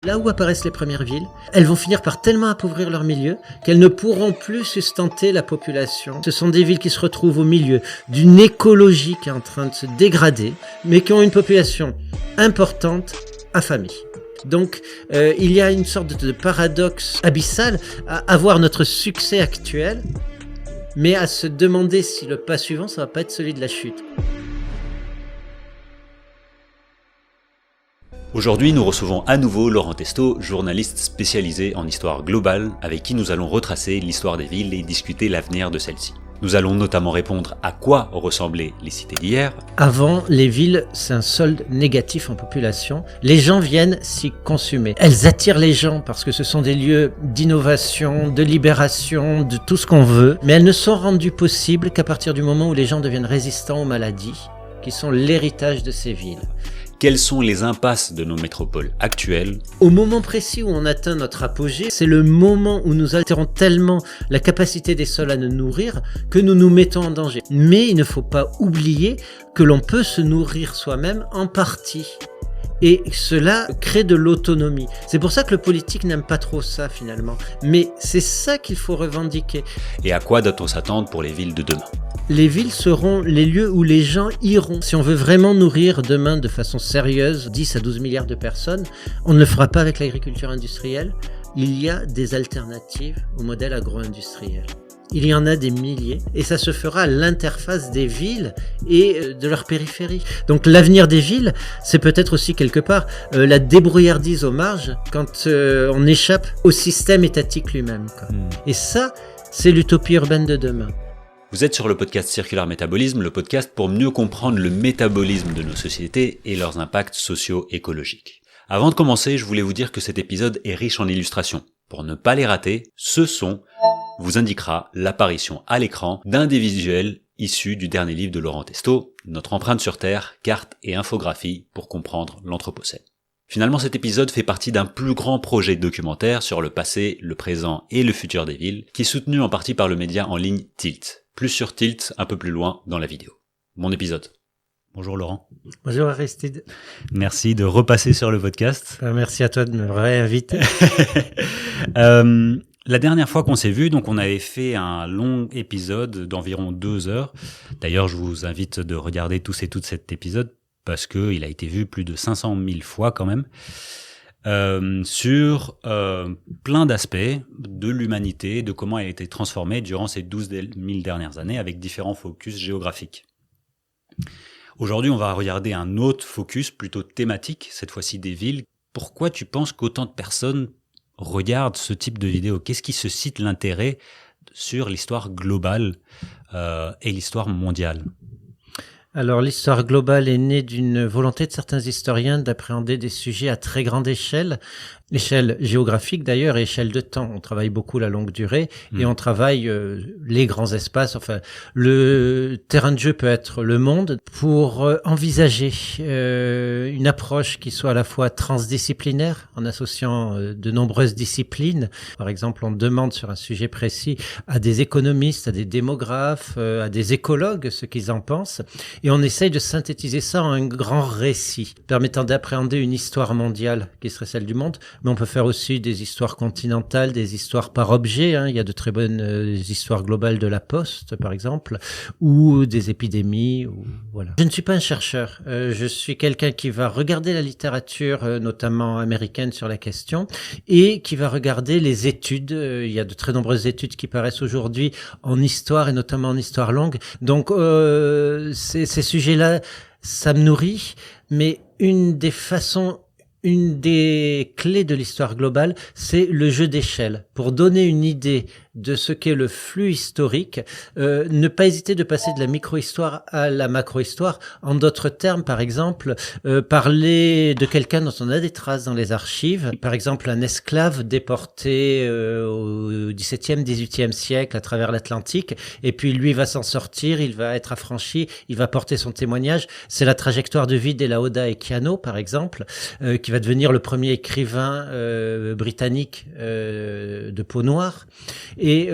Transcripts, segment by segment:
Là où apparaissent les premières villes, elles vont finir par tellement appauvrir leur milieu qu'elles ne pourront plus sustenter la population. Ce sont des villes qui se retrouvent au milieu d'une écologie qui est en train de se dégrader, mais qui ont une population importante, affamée. Donc, il y a une sorte de paradoxe abyssal à avoir notre succès actuel, mais à se demander si le pas suivant, ça va pas être celui de la chute. Aujourd'hui, nous recevons à nouveau Laurent Testo, journaliste spécialisé en histoire globale, avec qui nous allons retracer l'histoire des villes et discuter l'avenir de celles-ci. Nous allons notamment répondre à quoi ressemblaient les cités d'hier. Avant, les villes, c'est un solde négatif en population. Les gens viennent s'y consumer. Elles attirent les gens parce que ce sont des lieux d'innovation, de libération, de tout ce qu'on veut. Mais elles ne sont rendues possibles qu'à partir du moment où les gens deviennent résistants aux maladies, qui sont l'héritage de ces villes. Quelles sont les impasses de nos métropoles actuelles? Au moment précis où on atteint notre apogée, c'est le moment où nous altérons tellement la capacité des sols à nous nourrir que nous nous mettons en danger. Mais il ne faut pas oublier que l'on peut se nourrir soi-même en partie. Et cela crée de l'autonomie. C'est pour ça que le politique n'aime pas trop ça finalement. Mais c'est ça qu'il faut revendiquer. Et à quoi doit-on s'attendre pour les villes de demain? Les villes seront les lieux où les gens iront. Si on veut vraiment nourrir demain de façon sérieuse 10 à 12 milliards de personnes, on ne le fera pas avec l'agriculture industrielle. Il y a des alternatives au modèle agro-industriel. Il y en a des milliers et ça se fera à l'interface des villes et de leur périphérie. Donc l'avenir des villes, c'est peut-être aussi quelque part la débrouillardise aux marges quand on échappe au système étatique lui-même. Et ça, c'est l'utopie urbaine de demain. Vous êtes sur le podcast Circular Métabolisme, le podcast pour mieux comprendre le métabolisme de nos sociétés et leurs impacts socio-écologiques. Avant de commencer, je voulais vous dire que cet épisode est riche en illustrations. Pour ne pas les rater, ce son vous indiquera l'apparition à l'écran d'un des visuels issus du dernier livre de Laurent Testo, Notre empreinte sur Terre, cartes et infographie pour comprendre l'Anthropocène. Finalement, cet épisode fait partie d'un plus grand projet documentaire sur le passé, le présent et le futur des villes, qui est soutenu en partie par le média en ligne Tilt. Plus sur Tilt, un peu plus loin dans la vidéo. Bon épisode. Bonjour Laurent. Bonjour Aristide. Merci de repasser sur le podcast. Merci à toi de me réinviter. La dernière fois qu'on s'est vu, donc on avait fait un long épisode d'environ 2 heures. D'ailleurs, je vous invite de regarder tous et toutes cet épisode parce qu'il a été vu plus de 500 000 fois quand même. Sur plein d'aspects de l'humanité, de comment elle a été transformée durant ces 12 000 dernières années avec différents focus géographiques. Aujourd'hui, on va regarder un autre focus plutôt thématique, cette fois-ci des villes. Pourquoi tu penses qu'autant de personnes regardent ce type de vidéo? Qu'est-ce qui suscite l'intérêt sur l'histoire globale et l'histoire mondiale? Alors l'histoire globale est née d'une volonté de certains historiens d'appréhender des sujets à très grande échelle géographique d'ailleurs et échelle de temps. On travaille beaucoup la longue durée et on travaille les grands espaces. Enfin, le terrain de jeu peut être le monde pour envisager une approche qui soit à la fois transdisciplinaire en associant de nombreuses disciplines. Par exemple, on demande sur un sujet précis à des économistes, à des démographes, à des écologues ce qu'ils en pensent. Et on essaye de synthétiser ça en un grand récit, permettant d'appréhender une histoire mondiale qui serait celle du monde. Mais on peut faire aussi des histoires continentales, des histoires par objet. Il y a de très bonnes histoires globales de la poste, par exemple, ou des épidémies. Voilà. Je ne suis pas un chercheur. Je suis quelqu'un qui va regarder la littérature, notamment américaine, sur la question, et qui va regarder les études. Il y a de très nombreuses études qui paraissent aujourd'hui en histoire, et notamment en histoire longue. Donc, ces sujets-là, ça me nourrit, mais une des clés de l'histoire globale, c'est le jeu d'échelle. Pour donner une idée de ce qu'est le flux historique, ne pas hésiter de passer de la micro-histoire à la macro-histoire. En d'autres termes, par exemple, parler de quelqu'un dont on a des traces dans les archives. Par exemple, un esclave déporté au XVIIe, XVIIIe siècle à travers l'Atlantique. Et puis lui va s'en sortir, il va être affranchi, il va porter son témoignage. C'est la trajectoire de vie d'Elaoda Equiano, par exemple, qui va devenir le premier écrivain britannique de peau noire. Et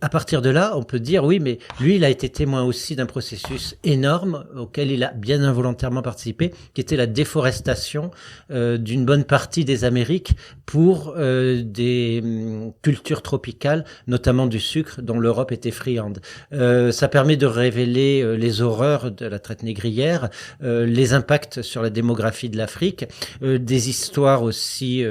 à partir de là, on peut dire oui, mais lui, il a été témoin aussi d'un processus énorme auquel il a bien involontairement participé, qui était la déforestation d'une bonne partie des Amériques pour des cultures tropicales, notamment du sucre, dont l'Europe était friande. Ça permet de révéler les horreurs de la traite négrière, les impacts sur la démographie de l'Afrique, des histoires aussi,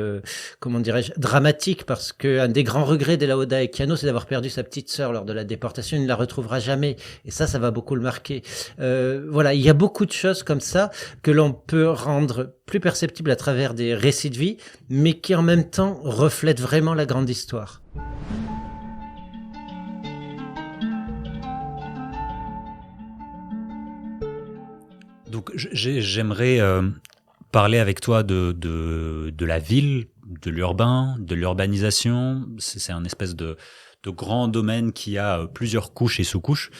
comment dirais-je, dramatiques, parce que un des grands regrets d'Elaoda Equiano, c'est d'avoir perdu sa petite sœur lors de la déportation. Il ne la retrouvera jamais, et ça va beaucoup le marquer. Voilà, il y a beaucoup de choses comme ça que l'on peut rendre plus perceptibles à travers des récits de vie, mais qui en même temps reflètent vraiment la grande histoire. Donc j'aimerais parler avec toi de la ville, de l'urbain, de l'urbanisation. C'est un espèce de grand domaine qui a plusieurs couches et sous-couches.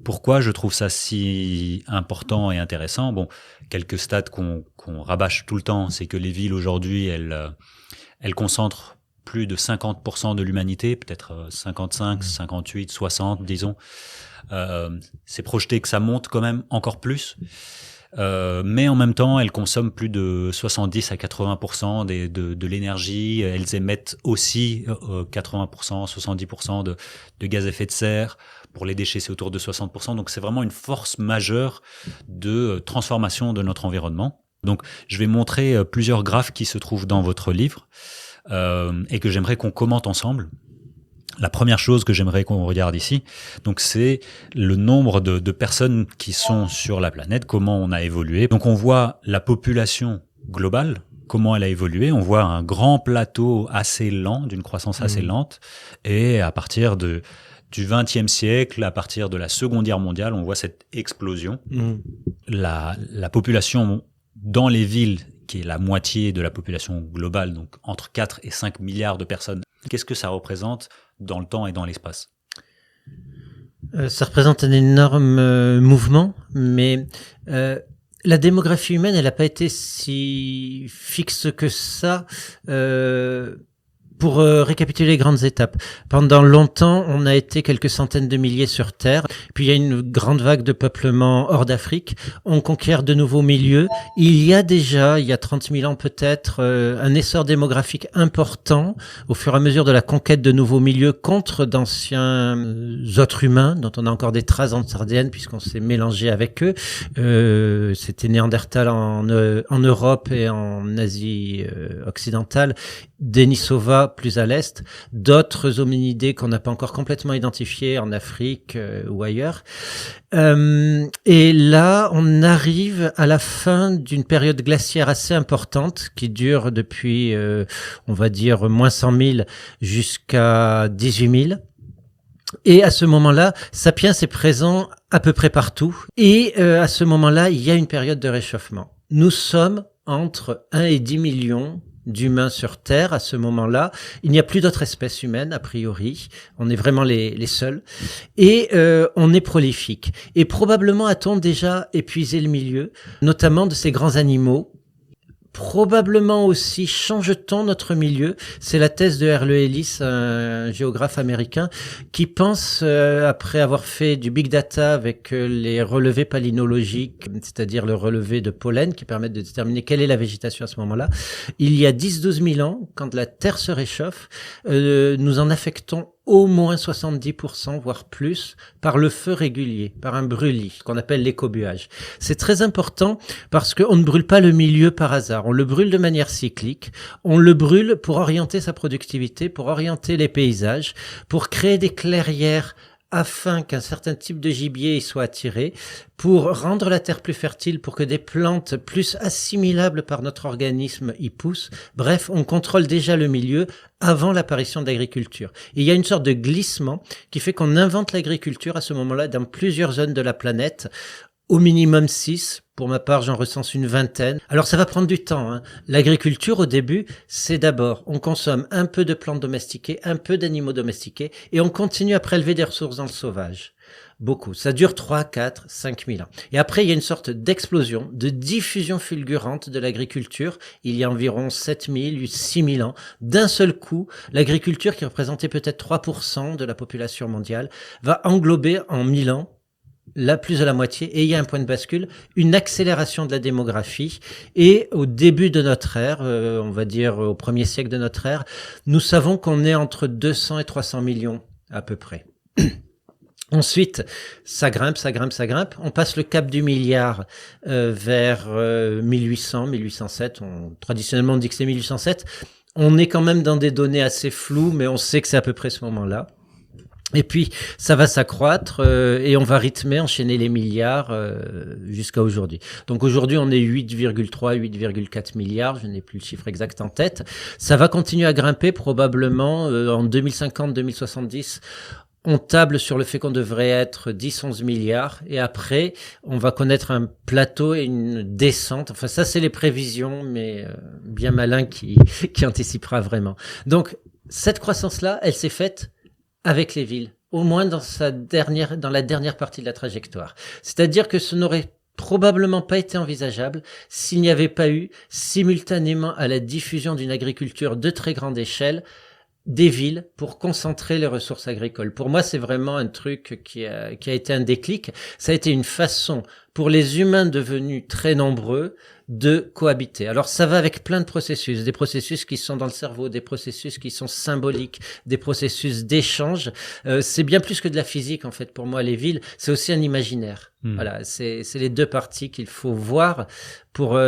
Pourquoi je trouve ça si important et intéressant? Bon, quelques stats qu'on rabâche tout le temps, c'est que les villes aujourd'hui, elles concentrent plus de 50% de l'humanité, peut-être 55, 58, 60, disons. C'est projeté que ça monte quand même encore plus. Mais en même temps, elles consomment plus de 70 à 80% de l'énergie. Elles émettent aussi 80%, 70% de gaz à effet de serre. Pour les déchets, c'est autour de 60%. Donc, c'est vraiment une force majeure de transformation de notre environnement. Donc, je vais montrer plusieurs graphes qui se trouvent dans votre livre et que j'aimerais qu'on commente ensemble. La première chose que j'aimerais qu'on regarde ici, donc c'est le nombre de personnes qui sont sur la planète, comment on a évolué. Donc on voit la population globale, comment elle a évolué. On voit un grand plateau assez lent, d'une croissance assez lente. Et à partir du XXe siècle, à partir de la Seconde Guerre mondiale, on voit cette explosion. La population dans les villes, qui est la moitié de la population globale, donc entre 4 et 5 milliards de personnes. Qu'est-ce que ça représente dans le temps et dans l'espace? Ça représente un énorme mouvement, mais la démographie humaine, elle n'a pas été si fixe que ça. Pour récapituler les grandes étapes, pendant longtemps, on a été quelques centaines de milliers sur Terre, puis il y a une grande vague de peuplement hors d'Afrique, on conquiert de nouveaux milieux. Il y a 30 000 ans peut-être, un essor démographique important au fur et à mesure de la conquête de nouveaux milieux contre d'anciens autres humains, dont on a encore des traces en Sardaigne puisqu'on s'est mélangé avec eux. C'était Néandertal en Europe et en Asie occidentale, Denisova plus à l'est, d'autres hominidés qu'on n'a pas encore complètement identifiés en Afrique ou ailleurs. Et là, on arrive à la fin d'une période glaciaire assez importante qui dure depuis, on va dire, moins 100 000 jusqu'à 18 000. Et à ce moment-là, Sapiens est présent à peu près partout. Et à ce moment-là, il y a une période de réchauffement. Nous sommes entre 1 et 10 millions d'humains sur Terre à ce moment-là. Il n'y a plus d'autres espèces humaines, a priori. On est vraiment les seuls. Et on est prolifique. Et probablement a-t-on déjà épuisé le milieu, notamment de ces grands animaux. Probablement aussi change-t-on notre milieu. C'est la thèse de Erle Ellis, un géographe américain, qui pense, après avoir fait du big data avec les relevés palynologiques, c'est-à-dire le relevé de pollen qui permettent de déterminer quelle est la végétation à ce moment-là, il y a 10-12 000 ans, quand la Terre se réchauffe, nous en affectons au moins 70%, voire plus, par le feu régulier, par un brûlis, qu'on appelle l'écobuage. C'est très important parce qu'on ne brûle pas le milieu par hasard. On le brûle de manière cyclique. On le brûle pour orienter sa productivité, pour orienter les paysages, pour créer des clairières afin qu'un certain type de gibier y soit attiré, pour rendre la terre plus fertile, pour que des plantes plus assimilables par notre organisme y poussent. Bref, on contrôle déjà le milieu avant l'apparition de l'agriculture. Et il y a une sorte de glissement qui fait qu'on invente l'agriculture à ce moment-là dans plusieurs zones de la planète, au minimum 6. Pour ma part, j'en recense une vingtaine. Alors ça va prendre du temps, hein. L'agriculture, au début, c'est d'abord, on consomme un peu de plantes domestiquées, un peu d'animaux domestiqués, et on continue à prélever des ressources dans le sauvage. Beaucoup. Ça dure 3, 4, 5 000 ans. Et après, il y a une sorte d'explosion, de diffusion fulgurante de l'agriculture. Il y a environ 7 000, 6 000 ans. D'un seul coup, l'agriculture, qui représentait peut-être 3% de la population mondiale, va englober en 1000 ans plus de la moitié, et il y a un point de bascule, une accélération de la démographie, et au début de notre ère, on va dire au 1er siècle de notre ère, nous savons qu'on est entre 200 et 300 millions à peu près. Ensuite, ça grimpe. On passe le cap du milliard vers 1800, 1807. Traditionnellement, on dit que c'est 1807. On est quand même dans des données assez floues, mais on sait que c'est à peu près ce moment-là. Et puis, ça va s'accroître et on va rythmer, enchaîner les milliards jusqu'à aujourd'hui. Donc aujourd'hui, on est 8,3, 8,4 milliards, je n'ai plus le chiffre exact en tête. Ça va continuer à grimper probablement en 2050, 2070. On table sur le fait qu'on devrait être 10-11 milliards et après, on va connaître un plateau et une descente. Enfin, ça, c'est les prévisions, mais bien malin qui anticipera vraiment. Donc, cette croissance-là, elle s'est faite avec les villes, au moins dans la dernière partie de la trajectoire. C'est-à-dire que ce n'aurait probablement pas été envisageable s'il n'y avait pas eu, simultanément à la diffusion d'une agriculture de très grande échelle, des villes pour concentrer les ressources agricoles. Pour moi, c'est vraiment un truc qui a été un déclic. Ça a été une façon pour les humains devenus très nombreux de cohabiter. Alors, ça va avec plein de processus, des processus qui sont dans le cerveau, des processus qui sont symboliques, des processus d'échange. C'est bien plus que de la physique, en fait, pour moi, les villes. C'est aussi un imaginaire. Voilà, c'est les deux parties qu'il faut voir pour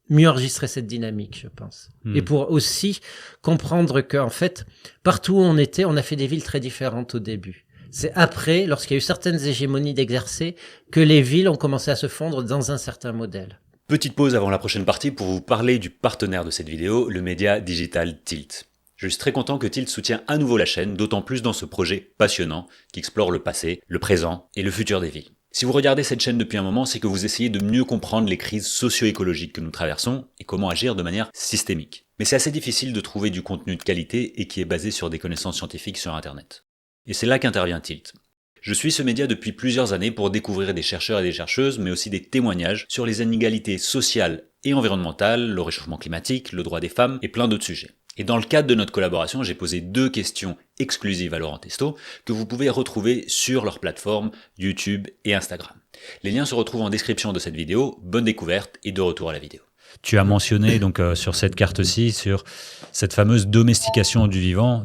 mieux enregistrer cette dynamique, je pense. Et pour aussi comprendre qu'en fait, partout où on était, on a fait des villes très différentes au début. C'est après, lorsqu'il y a eu certaines hégémonies d'exercer, que les villes ont commencé à se fondre dans un certain modèle. Petite pause avant la prochaine partie pour vous parler du partenaire de cette vidéo, le média digital Tilt. Je suis très content que Tilt soutienne à nouveau la chaîne, d'autant plus dans ce projet passionnant qui explore le passé, le présent et le futur des villes. Si vous regardez cette chaîne depuis un moment, c'est que vous essayez de mieux comprendre les crises socio-écologiques que nous traversons et comment agir de manière systémique. Mais c'est assez difficile de trouver du contenu de qualité et qui est basé sur des connaissances scientifiques sur Internet. Et c'est là qu'intervient Tilt. Je suis ce média depuis plusieurs années pour découvrir des chercheurs et des chercheuses, mais aussi des témoignages sur les inégalités sociales et environnementales, le réchauffement climatique, le droit des femmes et plein d'autres sujets. Et dans le cadre de notre collaboration, j'ai posé 2 questions exclusives à Laurent Testo que vous pouvez retrouver sur leur plateforme YouTube et Instagram. Les liens se retrouvent en description de cette vidéo. Bonne découverte et de retour à la vidéo. Tu as mentionné donc sur cette carte-ci, sur cette fameuse domestication du vivant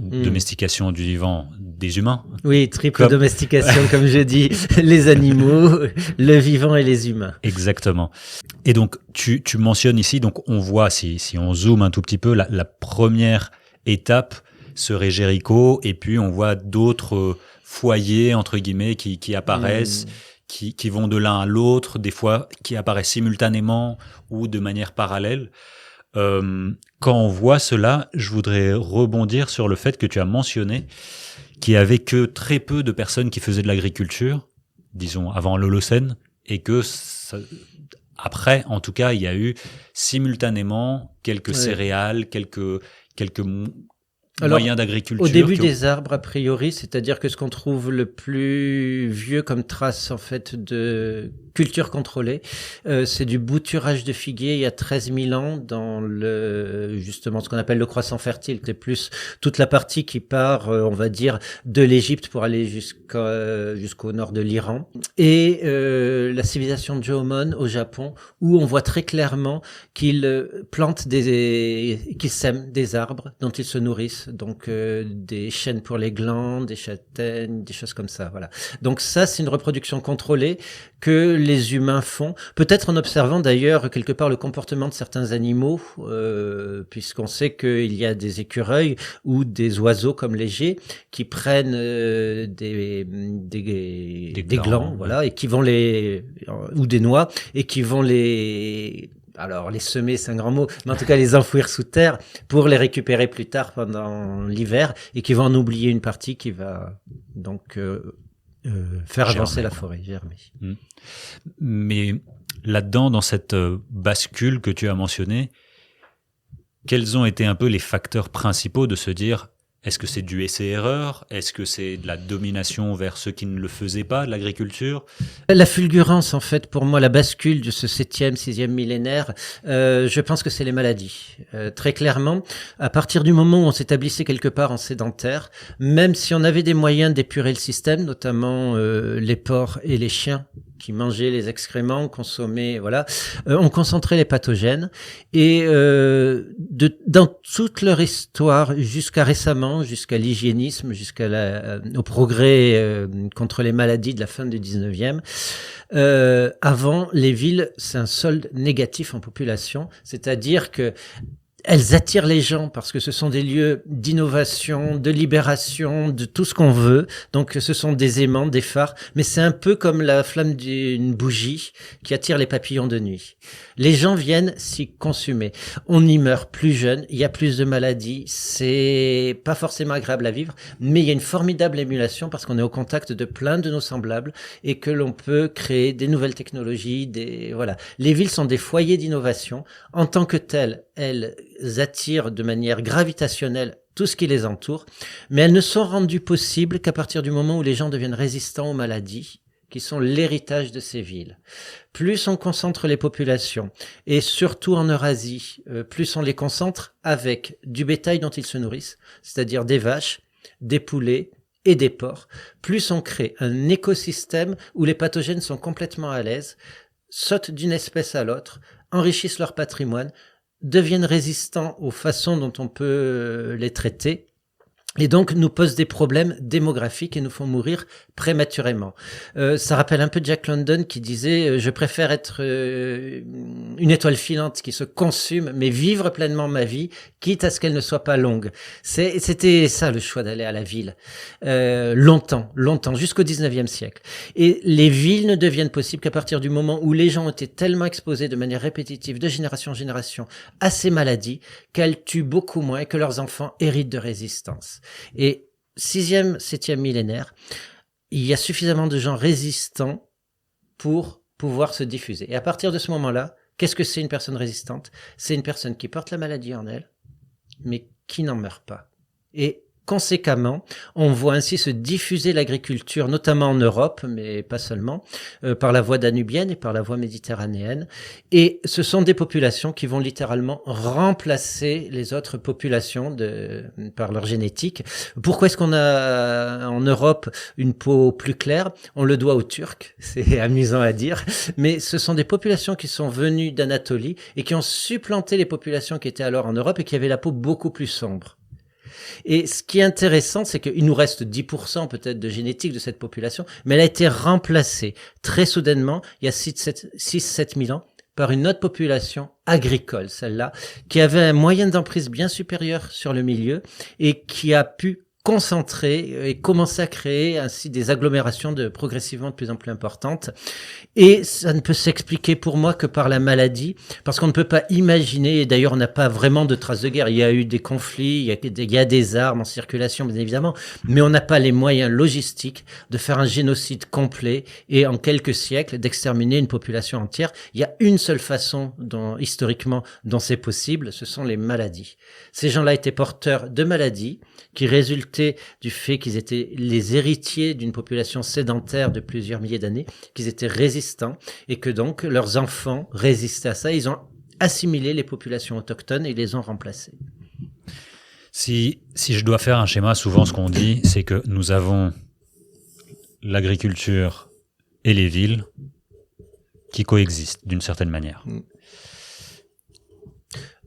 des humains. Oui, triple domestication, comme je dis, les animaux, le vivant et les humains. Exactement. Et donc, tu mentionnes ici, donc on voit, si on zoome un tout petit peu, la première étape serait Jéricho, et puis on voit d'autres foyers, entre guillemets, qui apparaissent, qui vont de l'un à l'autre, des fois qui apparaissent simultanément ou de manière parallèle. Quand on voit cela, je voudrais rebondir sur le fait que tu as mentionné qu'il n'y avait que très peu de personnes qui faisaient de l'agriculture, disons avant l'Holocène, et que après, en tout cas, il y a eu simultanément quelques céréales, quelques moyens d'agriculture. Au début des arbres, a priori, c'est-à-dire que ce qu'on trouve le plus vieux comme trace en fait de culture contrôlée, c'est du bouturage de figuier il y a 13 000 ans dans justement ce qu'on appelle le croissant fertile. C'est plus toute la partie qui part, on va dire, de l'Égypte pour aller jusqu'au nord de l'Iran, et la civilisation de Jomon au Japon, où on voit très clairement qu'ils plantent qu'ils sèment des arbres dont ils se nourrissent. Donc des chênes pour les glandes, des châtaignes, des choses comme ça, voilà. Donc ça, c'est une reproduction contrôlée que les humains font, peut-être en observant d'ailleurs quelque part le comportement de certains animaux, puisqu'on sait qu'il y a des écureuils ou des oiseaux comme les geais qui prennent des glands, voilà, et qui vont ou des noix, et qui vont les semer, c'est un grand mot, mais en tout cas les enfouir sous terre pour les récupérer plus tard pendant l'hiver, et qui vont en oublier une partie qui va donc faire avancer la forêt, germer. Mais là-dedans, dans cette bascule que tu as mentionnée, quels ont été un peu les facteurs principaux de se dire, Est-ce que c'est du essai-erreur? Est-ce que c'est de la domination vers ceux qui ne le faisaient pas, de l'agriculture? La fulgurance, en fait, pour moi, la bascule de ce 7e, 6e millénaire, je pense que c'est les maladies. Très clairement, à partir du moment où on s'établissait quelque part en sédentaire, même si on avait des moyens d'épurer le système, notamment les porcs et les chiens, qui mangeaient les excréments, consommaient, voilà, on concentrait les pathogènes. Et dans toute leur histoire, jusqu'à récemment, jusqu'à l'hygiénisme, au progrès contre les maladies de la fin du 19e, avant, les villes, c'est un solde négatif en population, c'est-à-dire que elles attirent les gens parce que ce sont des lieux d'innovation, de libération, de tout ce qu'on veut. Donc, ce sont des aimants, des phares. Mais c'est un peu comme la flamme d'une bougie qui attire les papillons de nuit. Les gens viennent s'y consumer. On y meurt plus jeune, il y a plus de maladies. C'est pas forcément agréable à vivre, mais il y a une formidable émulation parce qu'on est au contact de plein de nos semblables et que l'on peut créer des nouvelles technologies, voilà. Les villes sont des foyers d'innovation. En tant que telles, elles attirent de manière gravitationnelle tout ce qui les entoure, mais elles ne sont rendues possibles qu'à partir du moment où les gens deviennent résistants aux maladies, qui sont l'héritage de ces villes. Plus on concentre les populations, et surtout en Eurasie, plus on les concentre avec du bétail dont ils se nourrissent, c'est-à-dire des vaches, des poulets et des porcs, plus on crée un écosystème où les pathogènes sont complètement à l'aise, sautent d'une espèce à l'autre, enrichissent leur patrimoine, deviennent résistants aux façons dont on peut les traiter et donc nous posent des problèmes démographiques et nous font mourir prématurément. Ça rappelle un peu Jack London qui disait je préfère être une étoile filante qui se consume mais vivre pleinement ma vie quitte à ce qu'elle ne soit pas longue. C'était ça le choix d'aller à la ville longtemps jusqu'au 19e siècle. Et les villes ne deviennent possibles qu'à partir du moment où les gens ont été tellement exposés de manière répétitive de génération en génération à ces maladies qu'elles tuent beaucoup moins et que leurs enfants héritent de résistance. Et 6e, 7e millénaire, il y a suffisamment de gens résistants pour pouvoir se diffuser. Et à partir de ce moment-là, qu'est-ce que c'est une personne résistante? C'est une personne qui porte la maladie en elle, mais qui n'en meurt pas. Et conséquemment, on voit ainsi se diffuser l'agriculture, notamment en Europe, mais pas seulement, par la voie danubienne et par la voie méditerranéenne. Et ce sont des populations qui vont littéralement remplacer les autres populations par leur génétique. Pourquoi est-ce qu'on a en Europe une peau plus claire? On le doit aux Turcs, c'est amusant à dire, mais ce sont des populations qui sont venues d'Anatolie et qui ont supplanté les populations qui étaient alors en Europe et qui avaient la peau beaucoup plus sombre. Et ce qui est intéressant, c'est qu'il nous reste 10% peut-être de génétique de cette population, mais elle a été remplacée très soudainement, il y a 6-7 000 ans, par une autre population agricole, celle-là, qui avait un moyen d'emprise bien supérieur sur le milieu et qui a pu concentrer et commencer à créer ainsi des agglomérations progressivement de plus en plus importantes. Et ça ne peut s'expliquer pour moi que par la maladie, parce qu'on ne peut pas imaginer, et d'ailleurs on n'a pas vraiment de traces de guerre, il y a eu des conflits, il y a des armes en circulation bien évidemment, mais on n'a pas les moyens logistiques de faire un génocide complet et en quelques siècles d'exterminer une population entière. Il y a une seule façon historiquement dont c'est possible, ce sont les maladies. Ces gens-là étaient porteurs de maladies qui résultaient du fait qu'ils étaient les héritiers d'une population sédentaire de plusieurs milliers d'années, qu'ils étaient résistants et que donc leurs enfants résistaient à ça. Ils ont assimilé les populations autochtones et les ont remplacées. Si je dois faire un schéma, souvent ce qu'on dit, c'est que nous avons l'agriculture et les villes qui coexistent d'une certaine manière.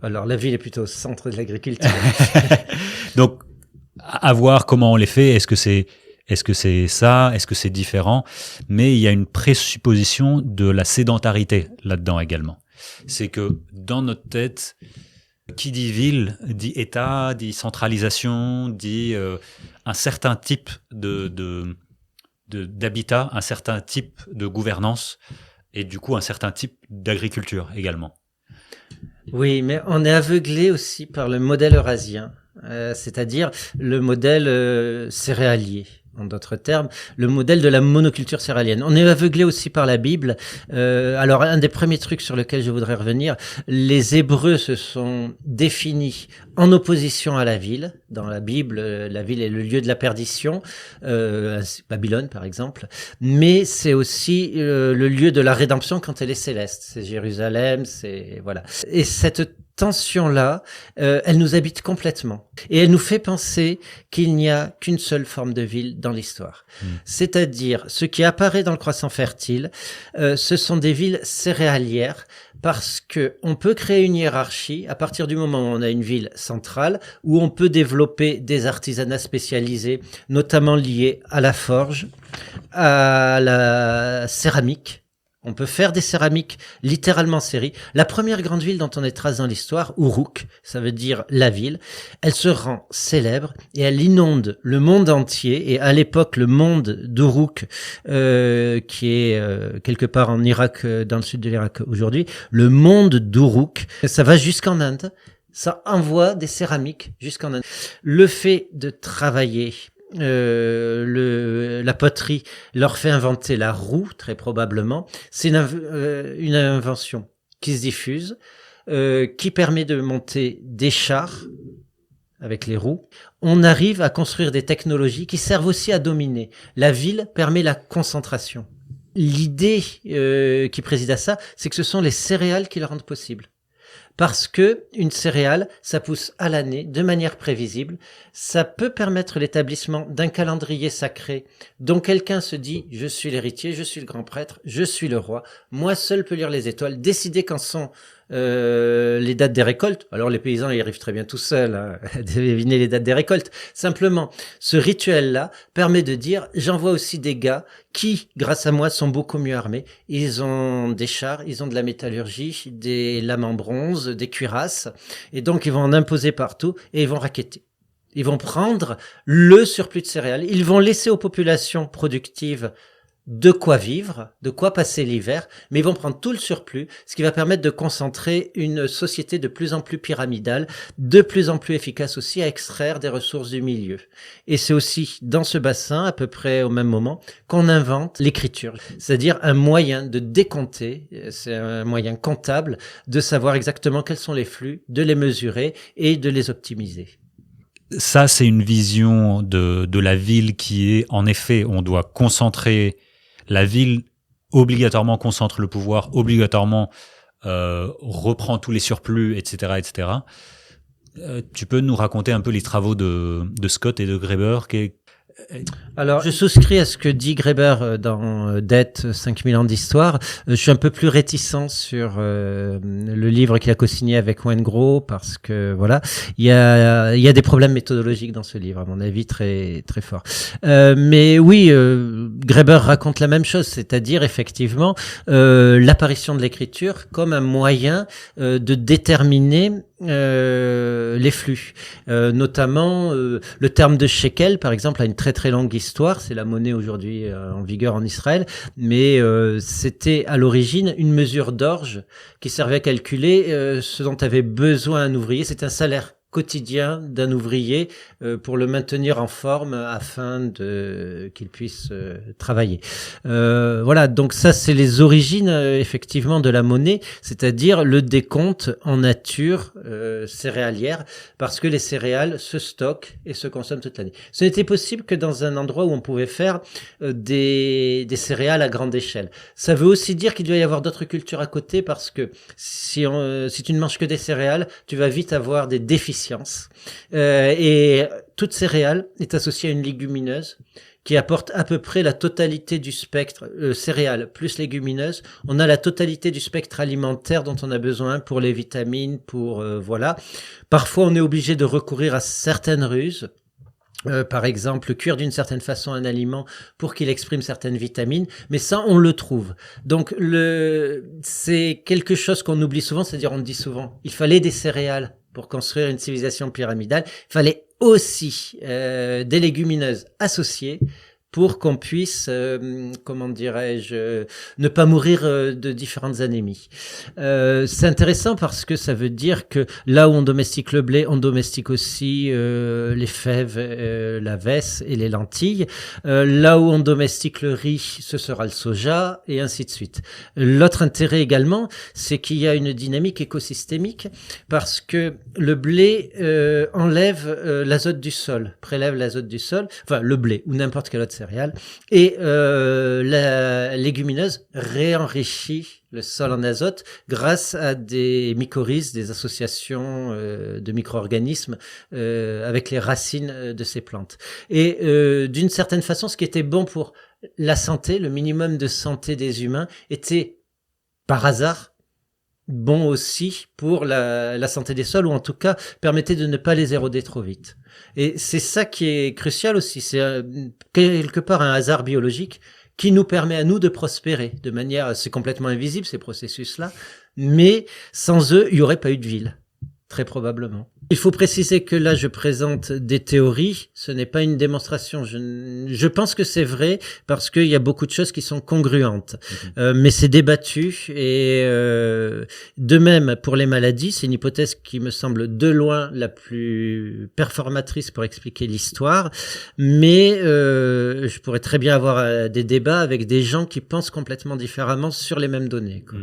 Alors la ville est plutôt au centre de l'agriculture. Donc, à voir comment on les fait. Est-ce que c'est ça? Est-ce que c'est différent? Mais il y a une présupposition de la sédentarité là-dedans également. C'est que dans notre tête, qui dit ville, dit État, dit centralisation, dit un certain type d'habitat, un certain type de gouvernance et du coup un certain type d'agriculture également. Oui, mais on est aveuglé aussi par le modèle eurasien. C'est-à-dire le modèle céréalier. en d'autres termes, le modèle de la monoculture céréalienne. On est aveuglé aussi par la Bible. Alors, un des premiers trucs sur lesquels je voudrais revenir, les Hébreux se sont définis en opposition à la ville. Dans la Bible, la ville est le lieu de la perdition, Babylone par exemple, mais c'est aussi le lieu de la rédemption quand elle est céleste. C'est Jérusalem, c'est voilà. Et cette tension-là, elle nous habite complètement. Et elle nous fait penser qu'il n'y a qu'une seule forme de ville dans l'histoire. C'est-à-dire, ce qui apparaît dans le croissant fertile, ce sont des villes céréalières, parce que on peut créer une hiérarchie à partir du moment où on a une ville centrale, où on peut développer des artisanats spécialisés, notamment liés à la forge, à la céramique. On peut faire des céramiques littéralement série. La première grande ville dont on est trace dans l'histoire, Uruk, ça veut dire la ville, elle se rend célèbre et elle inonde le monde entier. Et à l'époque, le monde d'Uruk, qui est quelque part en Irak, dans le sud de l'Irak aujourd'hui, le monde d'Uruk, ça va jusqu'en Inde. Ça envoie des céramiques jusqu'en Inde. Le fait de travailler la poterie leur fait inventer la roue, très probablement. C'est une invention qui se diffuse, qui permet de monter des chars avec les roues. On arrive à construire des technologies qui servent aussi à dominer. La ville permet la concentration. L'idée qui préside à ça, c'est que ce sont les céréales qui le rendent possible. Parce que une céréale, ça pousse à l'année de manière prévisible. Ça peut permettre l'établissement d'un calendrier sacré dont quelqu'un se dit « Je suis l'héritier, je suis le grand prêtre, je suis le roi. Moi seul peux lire les étoiles, décider quand sont les dates des récoltes. » Alors les paysans y arrivent très bien tout seuls à deviner les dates des récoltes. Simplement, ce rituel-là permet de dire « J'envoie aussi des gars qui, grâce à moi, sont beaucoup mieux armés. Ils ont des chars, ils ont de la métallurgie, des lames en bronze, des cuirasses. Et donc, ils vont en imposer partout et ils vont racketter. Ils vont prendre le surplus de céréales. Ils vont laisser aux populations productives de quoi vivre, de quoi passer l'hiver, mais ils vont prendre tout le surplus, ce qui va permettre de concentrer une société de plus en plus pyramidale, de plus en plus efficace aussi à extraire des ressources du milieu. Et c'est aussi dans ce bassin, à peu près au même moment, qu'on invente l'écriture, c'est-à-dire un moyen de décompter, c'est un moyen comptable, de savoir exactement quels sont les flux, de les mesurer et de les optimiser. Ça, c'est une vision de la ville qui est, en effet, on doit concentrer. La ville obligatoirement concentre le pouvoir, obligatoirement reprend tous les surplus, etc., etc. Tu peux nous raconter un peu les travaux de Scott et de Graeber Alors, je souscris à ce que dit Graeber dans Dette, 5000 ans d'histoire. Je suis un peu plus réticent sur le livre qu'il a co-signé avec Wengrow parce que voilà, il y a des problèmes méthodologiques dans ce livre, à mon avis, très très forts. Mais oui, Graeber raconte la même chose, c'est-à-dire effectivement l'apparition de l'écriture comme un moyen de déterminer les flux, notamment le terme de shekel par exemple a une très très longue histoire, c'est la monnaie aujourd'hui en vigueur en Israël, mais c'était à l'origine une mesure d'orge qui servait à calculer ce dont avait besoin un ouvrier, c'est un salaire quotidien d'un ouvrier pour le maintenir en forme afin qu'il puisse travailler. Voilà, donc ça c'est les origines effectivement de la monnaie, c'est-à-dire le décompte en nature céréalière, parce que les céréales se stockent et se consomment toute l'année. Ce n'était possible que dans un endroit où on pouvait faire des céréales à grande échelle. Ça veut aussi dire qu'il doit y avoir d'autres cultures à côté, parce que si tu ne manges que des céréales, tu vas vite avoir des déficiences. Et toute céréale est associée à une légumineuse qui apporte à peu près la totalité du spectre céréales plus légumineuse. On a la totalité du spectre alimentaire dont on a besoin pour les vitamines, pour voilà. Parfois, on est obligé de recourir à certaines ruses. Par exemple, cuire d'une certaine façon un aliment pour qu'il exprime certaines vitamines, mais ça, on le trouve. Donc, c'est quelque chose qu'on oublie souvent, c'est-à-dire on dit souvent, il fallait des céréales pour construire une civilisation pyramidale, il fallait aussi des légumineuses associées pour qu'on puisse, comment dirais-je, ne pas mourir de différentes anémies. C'est intéressant parce que ça veut dire que là où on domestique le blé, on domestique aussi les fèves, la vesse et les lentilles. Là où on domestique le riz, ce sera le soja et ainsi de suite. L'autre intérêt également, c'est qu'il y a une dynamique écosystémique parce que le blé enlève l'azote du sol, prélève l'azote du sol, enfin le blé ou n'importe quelle autre céréale, et la légumineuse réenrichit le sol en azote grâce à des mycorhizes, des associations de micro-organismes avec les racines de ces plantes. Et d'une certaine façon, ce qui était bon pour la santé, le minimum de santé des humains, était par hasard bon aussi pour la santé des sols, ou en tout cas permettait de ne pas les éroder trop vite. Et c'est ça qui est crucial aussi, c'est quelque part un hasard biologique qui nous permet à nous de prospérer de manière, c'est complètement invisible ces processus-là, mais sans eux, il n'y aurait pas eu de ville, très probablement. Il faut préciser que là, je présente des théories, ce n'est pas une démonstration. Je pense que c'est vrai parce qu'il y a beaucoup de choses qui sont congruentes, mais c'est débattu et de même pour les maladies, c'est une hypothèse qui me semble de loin la plus performatrice pour expliquer l'histoire, mais je pourrais très bien avoir des débats avec des gens qui pensent complètement différemment sur les mêmes données, quoi.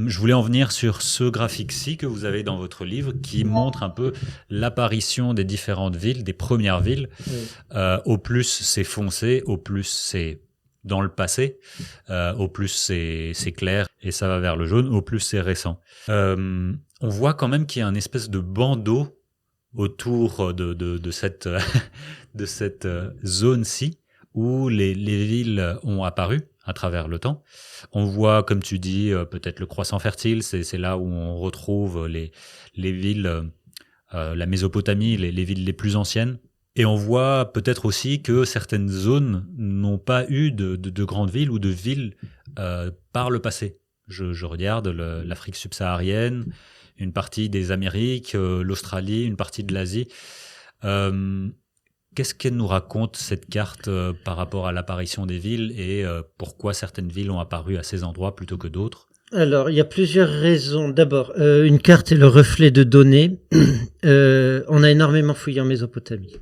Je voulais en venir sur ce graphique-ci que vous avez dans votre livre qui montre un peu l'apparition des différentes villes, des premières villes. Au plus c'est foncé, au plus c'est dans le passé, au plus c'est clair et ça va vers le jaune, au plus c'est récent. On voit quand même qu'il y a une espèce de bandeau autour de cette, de cette zone-ci où les villes ont apparu à travers le temps. On voit, comme tu dis, peut-être le croissant fertile, c'est là où on retrouve les villes, la Mésopotamie, les villes les plus anciennes. Et on voit peut-être aussi que certaines zones n'ont pas eu de grandes villes ou de villes par le passé. Je regarde l'Afrique subsaharienne, une partie des Amériques, l'Australie, une partie de l'Asie. Qu'est-ce qu'elle nous raconte, cette carte, par rapport à l'apparition des villes et pourquoi certaines villes ont apparu à ces endroits plutôt que d'autres? Alors, il y a plusieurs raisons. D'abord, une carte est le reflet de données. On a énormément fouillé en Mésopotamie.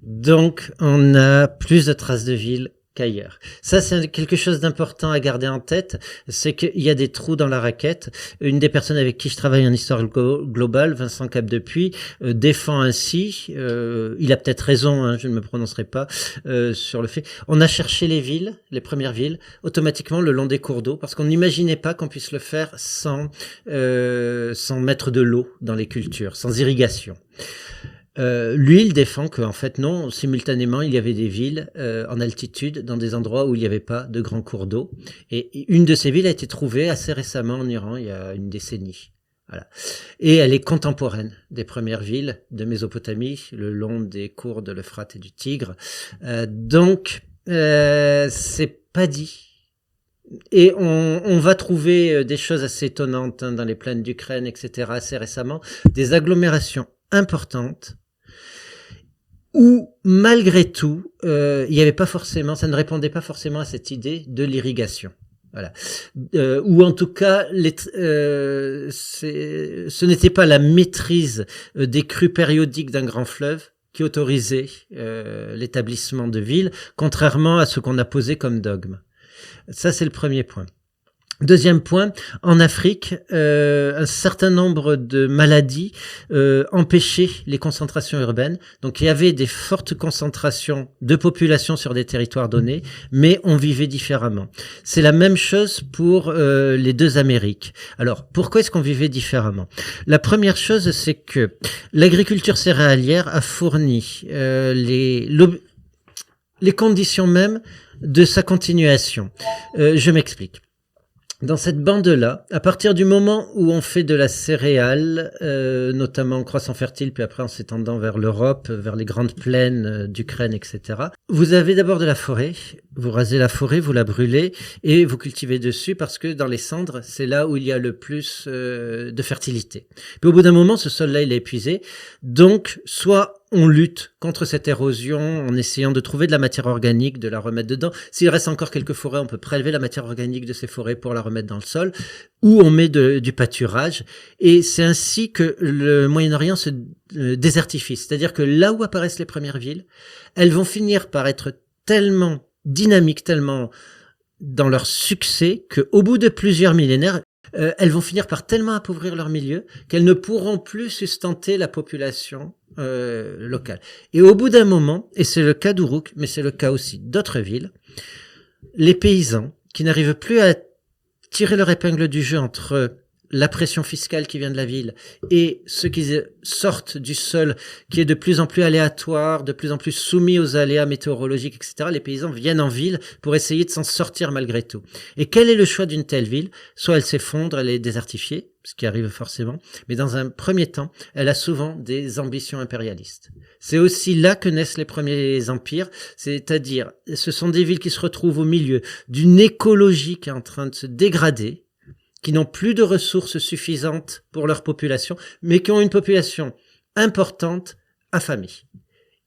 Donc, on a plus de traces de villes qu'ailleurs. Ça, c'est quelque chose d'important à garder en tête, c'est qu'il y a des trous dans la raquette. Une des personnes avec qui je travaille en histoire globale, Vincent Capdepuis, défend ainsi, il a peut-être raison, hein, je ne me prononcerai pas sur le fait, on a cherché les villes, les premières villes, automatiquement le long des cours d'eau, parce qu'on n'imaginait pas qu'on puisse le faire sans mettre de l'eau dans les cultures, sans irrigation. Lui, il défend qu'en fait non, simultanément il y avait des villes en altitude dans des endroits où il n'y avait pas de grands cours d'eau, et une de ces villes a été trouvée assez récemment en Iran, il y a une décennie. Voilà. Et elle est contemporaine des premières villes de Mésopotamie, le long des cours de l'Euphrate et du Tigre. Donc c'est pas dit. Et on va trouver des choses assez étonnantes dans les plaines d'Ukraine, etc. assez récemment, des agglomérations importantes où malgré tout, il y avait pas forcément, ça ne répondait pas forcément à cette idée de l'irrigation. Voilà. Ou en tout cas, ce n'était pas la maîtrise des crues périodiques d'un grand fleuve qui autorisait l'établissement de villes, contrairement à ce qu'on a posé comme dogme. Ça, c'est le premier point. Deuxième point, en Afrique, un certain nombre de maladies empêchaient les concentrations urbaines. Donc, il y avait des fortes concentrations de population sur des territoires donnés, mais on vivait différemment. C'est la même chose pour les deux Amériques. Alors, pourquoi est-ce qu'on vivait différemment? La première chose, c'est que l'agriculture céréalière a fourni les conditions mêmes de sa continuation. Je m'explique. Dans cette bande-là, à partir du moment où on fait de la céréale, notamment croissant fertile, puis après en s'étendant vers l'Europe, vers les grandes plaines d'Ukraine, etc., vous avez d'abord de la forêt, Vous rasez la forêt, vous la brûlez et vous cultivez dessus parce que dans les cendres, c'est là où il y a le plus de fertilité. Puis au bout d'un moment, ce sol-là, il est épuisé. Donc, soit on lutte contre cette érosion en essayant de trouver de la matière organique, de la remettre dedans. S'il reste encore quelques forêts, on peut prélever la matière organique de ces forêts pour la remettre dans le sol. Ou on met du pâturage. Et c'est ainsi que le Moyen-Orient se désertifie. C'est-à-dire que là où apparaissent les premières villes, elles vont finir par être tellement dynamiques, tellement dans leur succès, qu'au bout de plusieurs millénaires, elles vont finir par tellement appauvrir leur milieu qu'elles ne pourront plus sustenter la population locale. Et au bout d'un moment, et c'est le cas d'Uruk, mais c'est le cas aussi d'autres villes, les paysans qui n'arrivent plus à tirer leur épingle du jeu entre la pression fiscale qui vient de la ville et ceux qui sortent du sol qui est de plus en plus aléatoire, de plus en plus soumis aux aléas météorologiques, etc. Les paysans viennent en ville pour essayer de s'en sortir malgré tout. Et quel est le choix d'une telle ville? Soit elle s'effondre, elle est désertifiée, ce qui arrive forcément, mais dans un premier temps, elle a souvent des ambitions impérialistes. C'est aussi là que naissent les premiers empires, c'est-à-dire ce sont des villes qui se retrouvent au milieu d'une écologie qui est en train de se dégrader, qui n'ont plus de ressources suffisantes pour leur population, mais qui ont une population importante, affamée,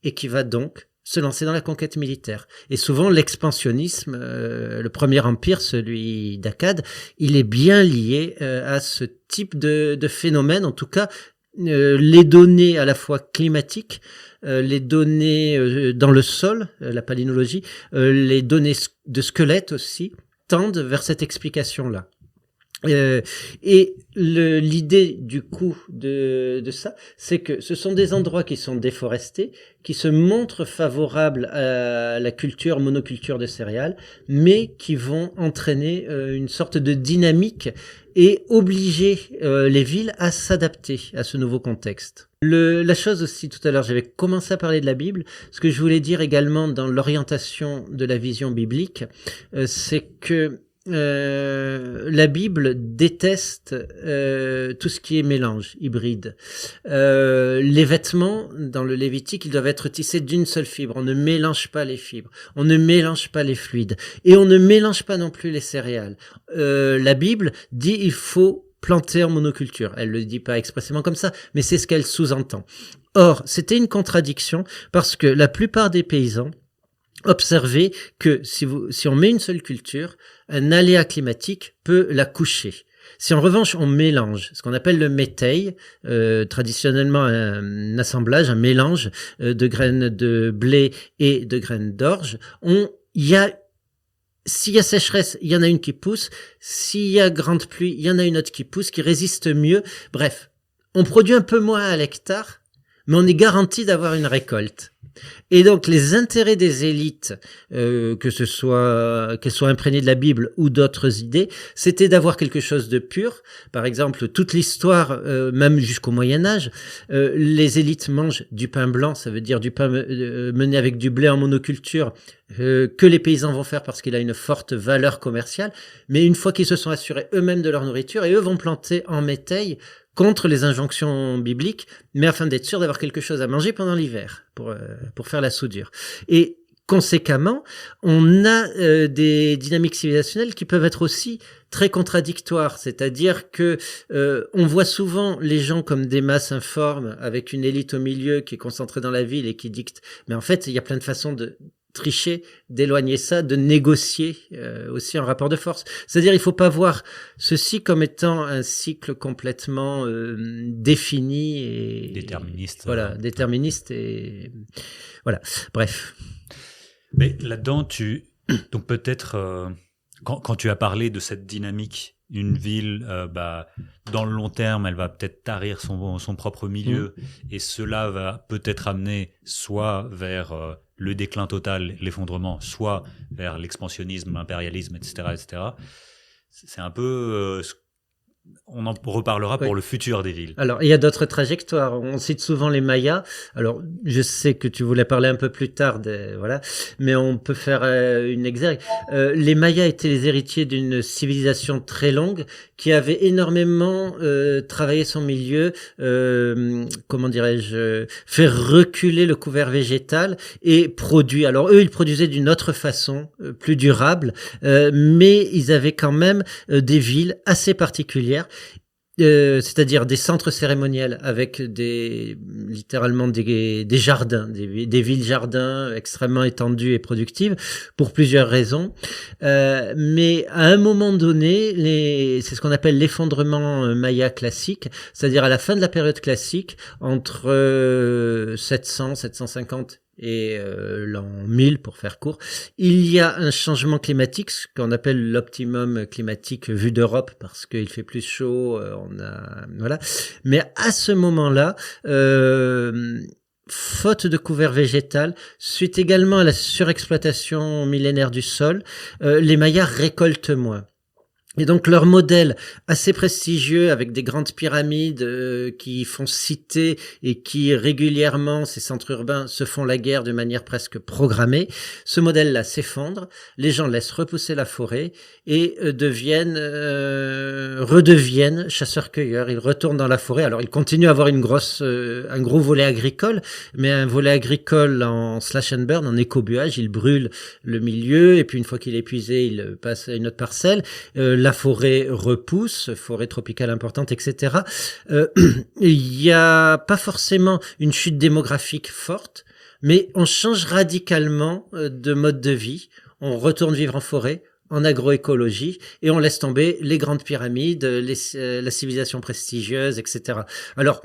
et qui va donc se lancer dans la conquête militaire. Et souvent, l'expansionnisme, le premier empire, celui d'Akkad, il est bien lié à ce type de phénomène, en tout cas, les données à la fois climatiques, les données dans le sol, la palynologie, les données de squelettes aussi, tendent vers cette explication-là. Et l'idée du coup de ça, c'est que ce sont des endroits qui sont déforestés, qui se montrent favorables à la culture, monoculture de céréales, mais qui vont entraîner une sorte de dynamique et obliger les villes à s'adapter à ce nouveau contexte. La chose aussi, tout à l'heure, j'avais commencé à parler de la Bible. Ce que je voulais dire également dans l'orientation de la vision biblique, c'est que la Bible déteste tout ce qui est mélange, hybride. Les vêtements, dans le Lévitique, ils doivent être tissés d'une seule fibre. On ne mélange pas les fibres, on ne mélange pas les fluides, et on ne mélange pas non plus les céréales. La Bible dit il faut planter en monoculture. Elle le dit pas expressément comme ça, mais c'est ce qu'elle sous-entend. Or, c'était une contradiction parce que la plupart des paysans observez que si on met une seule culture, un aléa climatique peut la coucher. Si en revanche on mélange, ce qu'on appelle le méteil, traditionnellement un assemblage, un mélange de graines de blé et de graines d'orge, s'il y a sécheresse, il y en a une qui pousse. S'il y a grande pluie, il y en a une autre qui pousse, qui résiste mieux. Bref, on produit un peu moins à l'hectare, mais on est garanti d'avoir une récolte. Et donc les intérêts des élites, qu'elles soient imprégnées de la Bible ou d'autres idées, c'était d'avoir quelque chose de pur. Par exemple, toute l'histoire, même jusqu'au Moyen-Âge, les élites mangent du pain blanc, ça veut dire du pain mené avec du blé en monoculture, que les paysans vont faire parce qu'il a une forte valeur commerciale. Mais une fois qu'ils se sont assurés eux-mêmes de leur nourriture, et eux vont planter en méteil contre les injonctions bibliques, mais afin d'être sûr d'avoir quelque chose à manger pendant l'hiver, pour faire la soudure. Et conséquemment, on a des dynamiques civilisationnelles qui peuvent être aussi très contradictoires, c'est-à-dire que on voit souvent les gens comme des masses informes, avec une élite au milieu qui est concentrée dans la ville et qui dicte. Mais en fait, il y a plein de façons de tricher, d'éloigner ça, de négocier aussi en rapport de force. C'est-à-dire il faut pas voir ceci comme étant un cycle complètement défini et déterministe. Voilà, déterministe et voilà. Bref. Mais là-dedans, donc peut-être quand tu as parlé de cette dynamique, une ville, dans le long terme, elle va peut-être tarir son propre milieu, et cela va peut-être amener soit vers le déclin total, l'effondrement, soit vers l'expansionnisme, l'impérialisme, etc., etc. C'est un peu on en reparlera Oui. pour le futur des villes. Alors, il y a d'autres trajectoires. On cite souvent les Mayas. Alors, je sais que tu voulais parler un peu plus tard, voilà, mais on peut faire une exergue. Les Mayas étaient les héritiers d'une civilisation très longue qui avait énormément travaillé son milieu, comment dirais-je, fait reculer le couvert végétal et produit. Alors, eux, ils produisaient d'une autre façon, plus durable, mais ils avaient quand même des villes assez particulières. C'est-à-dire des centres cérémoniels avec littéralement des jardins, des villes-jardins extrêmement étendues et productives pour plusieurs raisons. Mais à un moment donné, c'est ce qu'on appelle l'effondrement maya classique, c'est-à-dire à la fin de la période classique, entre 700, 750 et l'an 1000 pour faire court, il y a un changement climatique, ce qu'on appelle l'optimum climatique vu d'Europe, parce qu'il fait plus chaud, voilà. Mais à ce moment-là, faute de couvert végétal, suite également à la surexploitation millénaire du sol, les Mayas récoltent moins. Et donc leur modèle assez prestigieux avec des grandes pyramides qui font cité et qui régulièrement, ces centres urbains, se font la guerre de manière presque programmée, ce modèle-là s'effondre, les gens laissent repousser la forêt et redeviennent chasseurs-cueilleurs. Ils retournent dans la forêt. Alors ils continuent à avoir un gros volet agricole, mais un volet agricole en slash and burn, en écobuage. Ils brûlent le milieu et puis une fois qu'il est épuisé, ils passent à une autre parcelle. La forêt repousse, forêt tropicale importante, etc. Il n'y a pas forcément une chute démographique forte, mais on change radicalement de mode de vie. On retourne vivre en forêt, en agroécologie, et on laisse tomber les grandes pyramides, la civilisation prestigieuse, etc. Alors,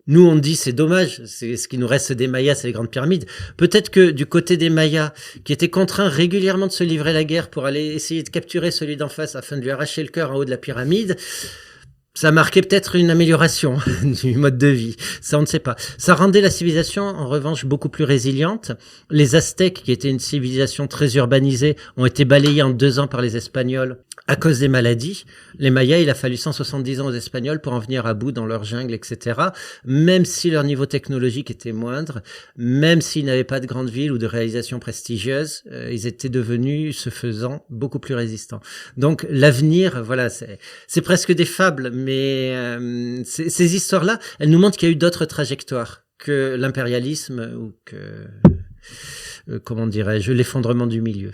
nous, on dit c'est dommage, c'est ce qui nous reste des Mayas, c'est les grandes pyramides. Peut-être que du côté des Mayas, qui étaient contraints régulièrement de se livrer la guerre pour aller essayer de capturer celui d'en face afin de lui arracher le cœur en haut de la pyramide, ça marquait peut-être une amélioration du mode de vie. Ça, on ne sait pas. Ça rendait la civilisation, en revanche, beaucoup plus résiliente. Les Aztèques, qui étaient une civilisation très urbanisée, ont été balayés en 2 ans par les Espagnols à cause des maladies. Les Mayas, il a fallu 170 ans aux Espagnols pour en venir à bout dans leur jungle, etc. Même si leur niveau technologique était moindre, même s'ils n'avaient pas de grandes villes ou de réalisations prestigieuses, ils étaient devenus, ce faisant, beaucoup plus résistants. Donc, l'avenir, voilà, c'est presque des fables, mais ces histoires-là, elles nous montrent qu'il y a eu d'autres trajectoires que l'impérialisme ou que, comment dirais-je, l'effondrement du milieu.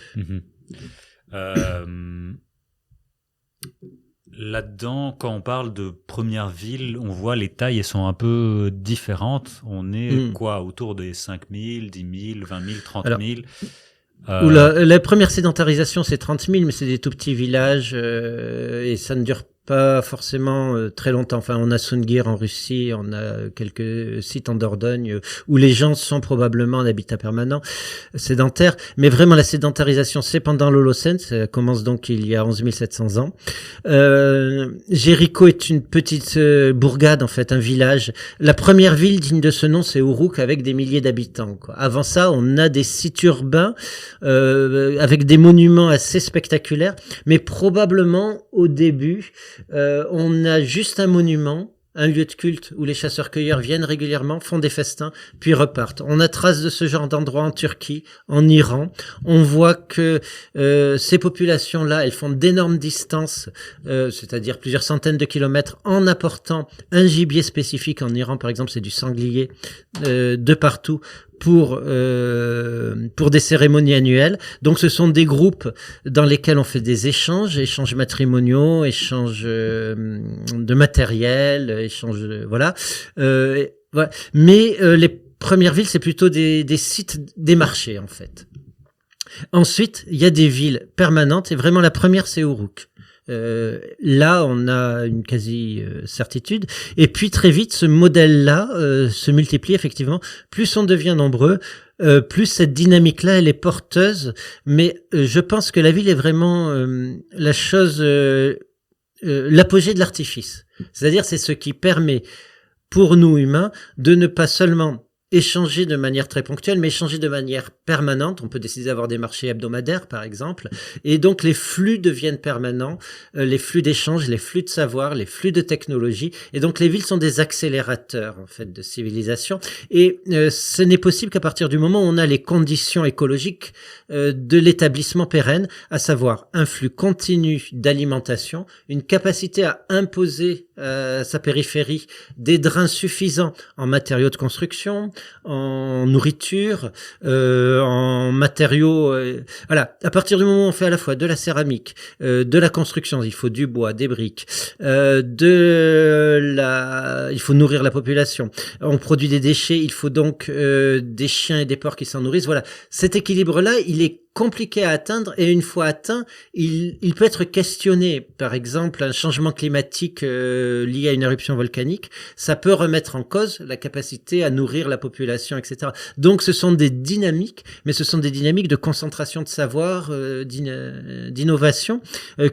Là-dedans, quand on parle de première ville, on voit les tailles, elles sont un peu différentes. On est autour des 5 000, 10 000, 20 000, 30 000. Ou la première sédentarisation, c'est 30 000, mais c'est des tout petits villages et ça ne dure pas forcément très longtemps. Enfin, on a Sungir en Russie, on a quelques sites en Dordogne où les gens sont probablement en habitat permanent, sédentaires. Mais vraiment, la sédentarisation, c'est pendant l'Holocène. Ça commence donc il y a 11 700 ans. Jéricho est une petite bourgade, en fait, un village. La première ville digne de ce nom, c'est Uruk, avec des milliers d'habitants, quoi. Avant ça, on a des sites urbains avec des monuments assez spectaculaires, mais probablement au début, on a juste un monument, un lieu de culte où les chasseurs-cueilleurs viennent régulièrement, font des festins, puis repartent. On a trace de ce genre d'endroit en Turquie, en Iran. On voit que ces populations-là, elles font d'énormes distances, c'est-à-dire plusieurs centaines de kilomètres, en apportant un gibier spécifique. En Iran, par exemple, c'est du sanglier de partout, pour des cérémonies annuelles. Donc ce sont des groupes dans lesquels on fait des échanges matrimoniaux, échanges de matériel, voilà. Mais les premières villes, c'est plutôt des sites, des marchés en fait. Ensuite, il y a des villes permanentes et vraiment la première, c'est Uruk. Là, on a une quasi-certitude. Et puis, très vite, ce modèle-là se multiplie, effectivement. Plus on devient nombreux, plus cette dynamique-là, elle est porteuse. Mais je pense que la ville est vraiment la chose, l'apogée de l'artifice. C'est-à-dire, c'est ce qui permet, pour nous, humains, de ne pas seulement échanger de manière très ponctuelle, mais échanger de manière permanente. On peut décider d'avoir des marchés hebdomadaires, par exemple. Et donc, les flux deviennent permanents, les flux d'échange, les flux de savoir, les flux de technologie. Et donc, les villes sont des accélérateurs, en fait, de civilisation. Et ce n'est possible qu'à partir du moment où on a les conditions écologiques de l'établissement pérenne, à savoir un flux continu d'alimentation, une capacité à imposer à sa périphérie des drains suffisants en matériaux de construction, en nourriture, en matériaux. Voilà. À partir du moment où on fait à la fois de la céramique, de la construction, il faut du bois, des briques, il faut nourrir la population. On produit des déchets, il faut donc des chiens et des porcs qui s'en nourrissent. Voilà. Cet équilibre-là, il est compliqué à atteindre et une fois atteint, il peut être questionné. Par exemple, un changement climatique lié à une éruption volcanique, ça peut remettre en cause la capacité à nourrir la population, etc. Donc, ce sont des dynamiques, mais ce sont des dynamiques de concentration de savoir, d'innovation,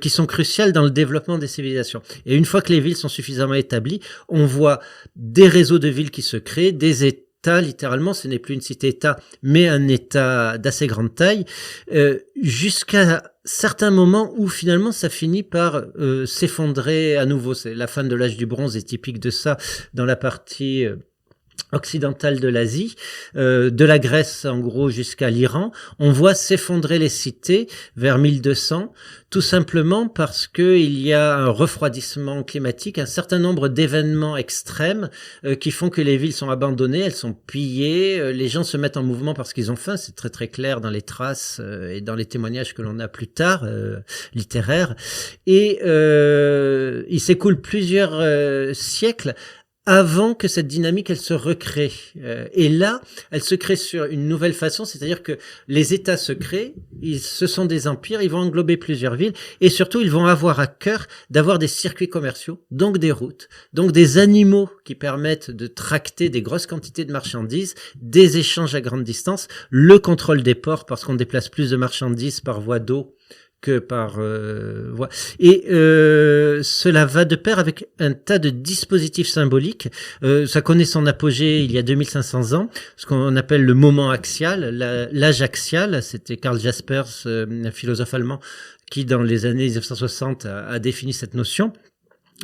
qui sont cruciales dans le développement des civilisations. Et une fois que les villes sont suffisamment établies, on voit des réseaux de villes qui se créent, des États, littéralement, ce n'est plus une cité-État, mais un État d'assez grande taille, jusqu'à certains moments où finalement ça finit par s'effondrer à nouveau. C'est la fin de l'âge du bronze est typique de ça dans la partie occidentale de l'Asie, de la Grèce en gros jusqu'à l'Iran. On voit s'effondrer les cités vers 1200, tout simplement parce que il y a un refroidissement climatique, un certain nombre d'événements extrêmes qui font que les villes sont abandonnées, elles sont pillées, les gens se mettent en mouvement parce qu'ils ont faim, c'est très très clair dans les traces et dans les témoignages que l'on a plus tard, littéraires. Et il s'écoule plusieurs siècles avant que cette dynamique, elle se recrée. Et là, elle se crée sur une nouvelle façon, c'est-à-dire que les États se créent, ce sont des empires, ils vont englober plusieurs villes, et surtout, ils vont avoir à cœur d'avoir des circuits commerciaux, donc des routes, donc des animaux qui permettent de tracter des grosses quantités de marchandises, des échanges à grande distance, le contrôle des ports, parce qu'on déplace plus de marchandises par voie d'eau que par voie. Et cela va de pair avec un tas de dispositifs symboliques. Ça connaît son apogée il y a 2500 ans, ce qu'on appelle le moment axial, l'âge axial. C'était Karl Jaspers, un philosophe allemand, qui dans les années 1960 a défini cette notion.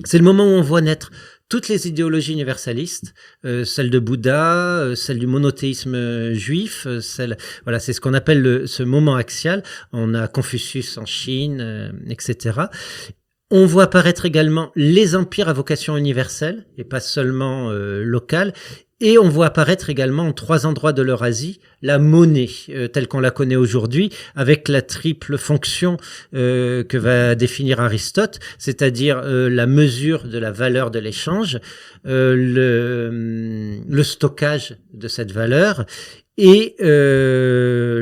C'est le moment où on voit naître toutes les idéologies universalistes, celle de Bouddha, celle du monothéisme juif, voilà, c'est ce qu'on appelle ce moment axial. On a Confucius en Chine, etc. On voit apparaître également les empires à vocation universelle et pas seulement locale. Et on voit apparaître également en 3 endroits de l'Eurasie la monnaie telle qu'on la connaît aujourd'hui, avec la triple fonction que va définir Aristote, c'est-à-dire la mesure de la valeur de l'échange, le stockage de cette valeur et le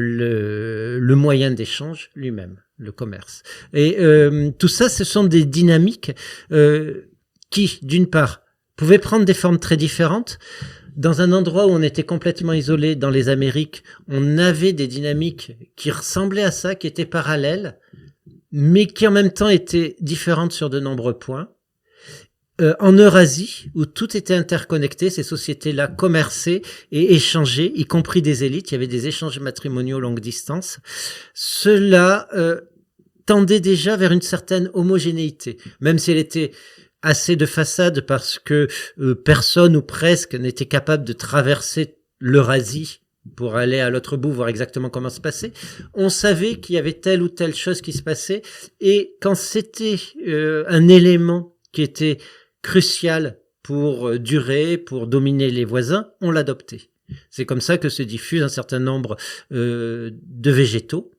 moyen d'échange lui-même, le commerce. Et tout ça, ce sont des dynamiques qui, d'une part, pouvaient prendre des formes très différentes. Dans un endroit où on était complètement isolé, dans les Amériques, on avait des dynamiques qui ressemblaient à ça, qui étaient parallèles, mais qui en même temps étaient différentes sur de nombreux points. En Eurasie, où tout était interconnecté, ces sociétés-là commerçaient et échangeaient, y compris des élites, il y avait des échanges matrimoniaux longue distance. Cela tendait déjà vers une certaine homogénéité, même si elle était assez de façade parce que personne ou presque n'était capable de traverser l'Eurasie pour aller à l'autre bout, voir exactement comment se passait. On savait qu'il y avait telle ou telle chose qui se passait, et quand c'était un élément qui était crucial pour durer, pour dominer les voisins, on l'adoptait. C'est comme ça que se diffusent un certain nombre de végétaux.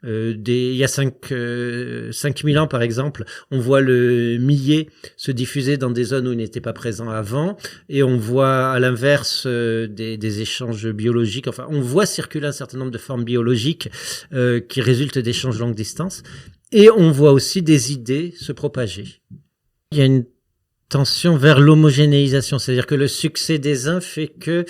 Il y a 5000 ans, par exemple, on voit le millet se diffuser dans des zones où il n'était pas présent avant, et on voit à l'inverse des échanges biologiques. Enfin, on voit circuler un certain nombre de formes biologiques qui résultent d'échanges longue distance, et on voit aussi des idées se propager. Il y a une tension vers l'homogénéisation, c'est-à-dire que le succès des uns fait que